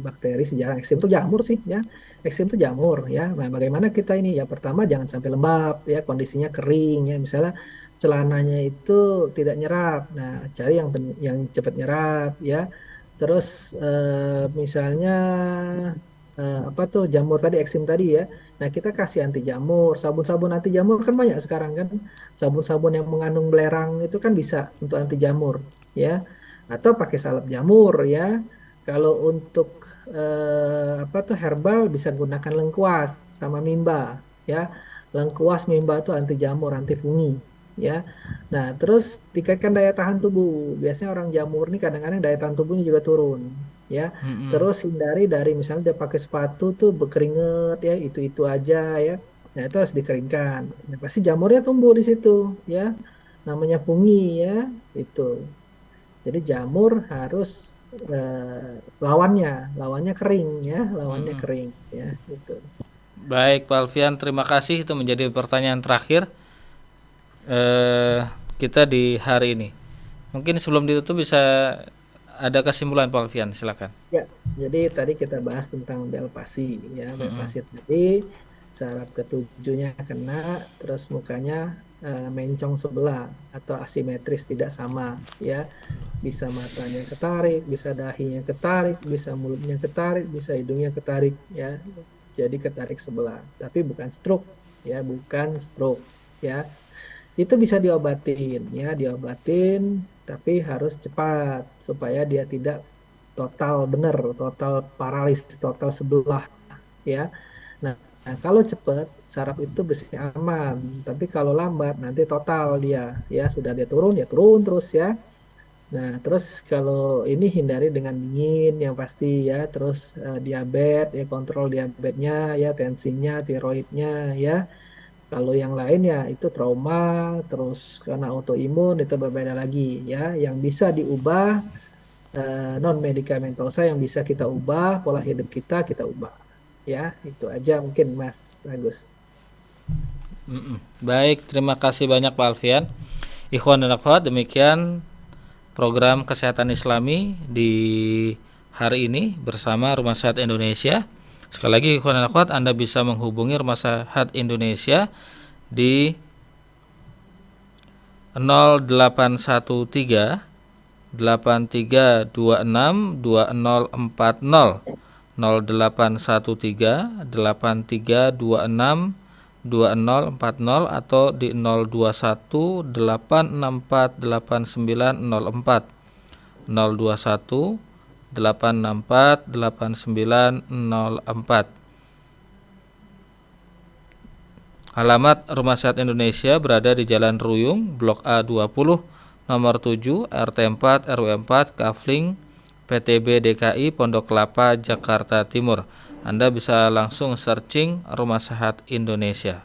bakteri sejarah. Eksim itu jamur sih ya. Eksim itu jamur ya. Nah, bagaimana kita ini? Ya pertama jangan sampai lembab ya, kondisinya kering ya. Misalnya celananya itu tidak nyerap. Nah, cari yang cepat nyerap ya. Terus misalnya apa tuh jamur tadi, eksim tadi ya. Nah, kita kasih anti jamur, sabun-sabun anti jamur kan banyak sekarang kan. Sabun-sabun yang mengandung belerang itu kan bisa untuk anti jamur ya. Atau pakai salep jamur ya. Kalau untuk apa tuh herbal bisa gunakan lengkuas sama mimba ya. Lengkuas mimba itu anti jamur, anti fungi ya. Nah, terus tingkatkan daya tahan tubuh. Biasanya orang jamur nih kadang-kadang daya tahan tubuhnya juga turun, ya. Mm-mm. Terus hindari dari misalnya dia pakai sepatu tuh berkeringat ya, itu aja ya. Nah, itu harus dikeringkan. Nah, pasti jamurnya tumbuh di situ, ya. Namanya fungi ya, itu. Jadi jamur harus lawannya, lawannya kering ya, lawannya Mm-mm. kering ya, itu. Baik Pak Alfian, terima kasih, itu menjadi pertanyaan terakhir eh, kita di hari ini. Mungkin sebelum ditutup bisa ada kesimpulan Pak Alfian, silakan. Ya, jadi tadi kita bahas tentang bel pasi ya, bel Mm-mm. pasi tadi saraf ketujuhnya kena, terus mukanya mencong sebelah atau asimetris tidak sama ya, bisa matanya ketarik, bisa dahinya ketarik, bisa mulutnya ketarik, bisa hidungnya ketarik ya, jadi ketarik sebelah, tapi bukan stroke ya, bukan stroke ya. Itu bisa diobatin ya, diobatin tapi harus cepat supaya dia tidak total benar, total paralis, total sebelah ya. Nah, kalau cepat saraf itu bisa aman, tapi kalau lambat nanti total dia ya, sudah dia turun ya turun terus ya. Nah, terus kalau ini hindari dengan dingin yang pasti ya, terus diabetes ya, kontrol diabetesnya ya, tensinya, tiroidnya ya. Kalau yang lain ya itu trauma, terus karena autoimun itu berbeda lagi ya. Yang bisa diubah non medikamentosa yang bisa kita ubah, pola hidup kita ubah. Ya, itu aja mungkin Mas Agus. Mm-mm. Baik, terima kasih banyak Pak Alfian. Ikhwan dan akhwat, demikian program kesehatan Islami di hari ini bersama Rumah Sehat Indonesia. Sekali lagi ikhwan dan akhwat, Anda bisa menghubungi Rumah Sehat Indonesia di 0813 8326 2040, 0813 8326 2040, atau di 021 864 8904, 021 864 8904. Alamat Rumah Sehat Indonesia berada di Jalan Ruyung, Blok A20, nomor 7, RT 4, RW 4, Kafling, PTB DKI, Pondok Kelapa, Jakarta Timur. Anda bisa langsung searching Rumah Sehat Indonesia.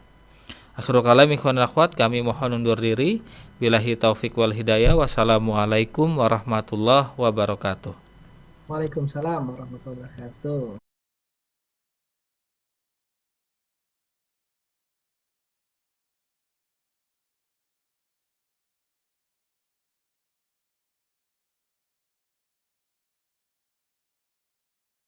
Akhirul kalam ikhwan dan akhwat, kami mohon undur diri. Billahi taufik wal hidayah. Wassalamualaikum warahmatullahi wabarakatuh. Waalaikumsalam warahmatullahi wabarakatuh.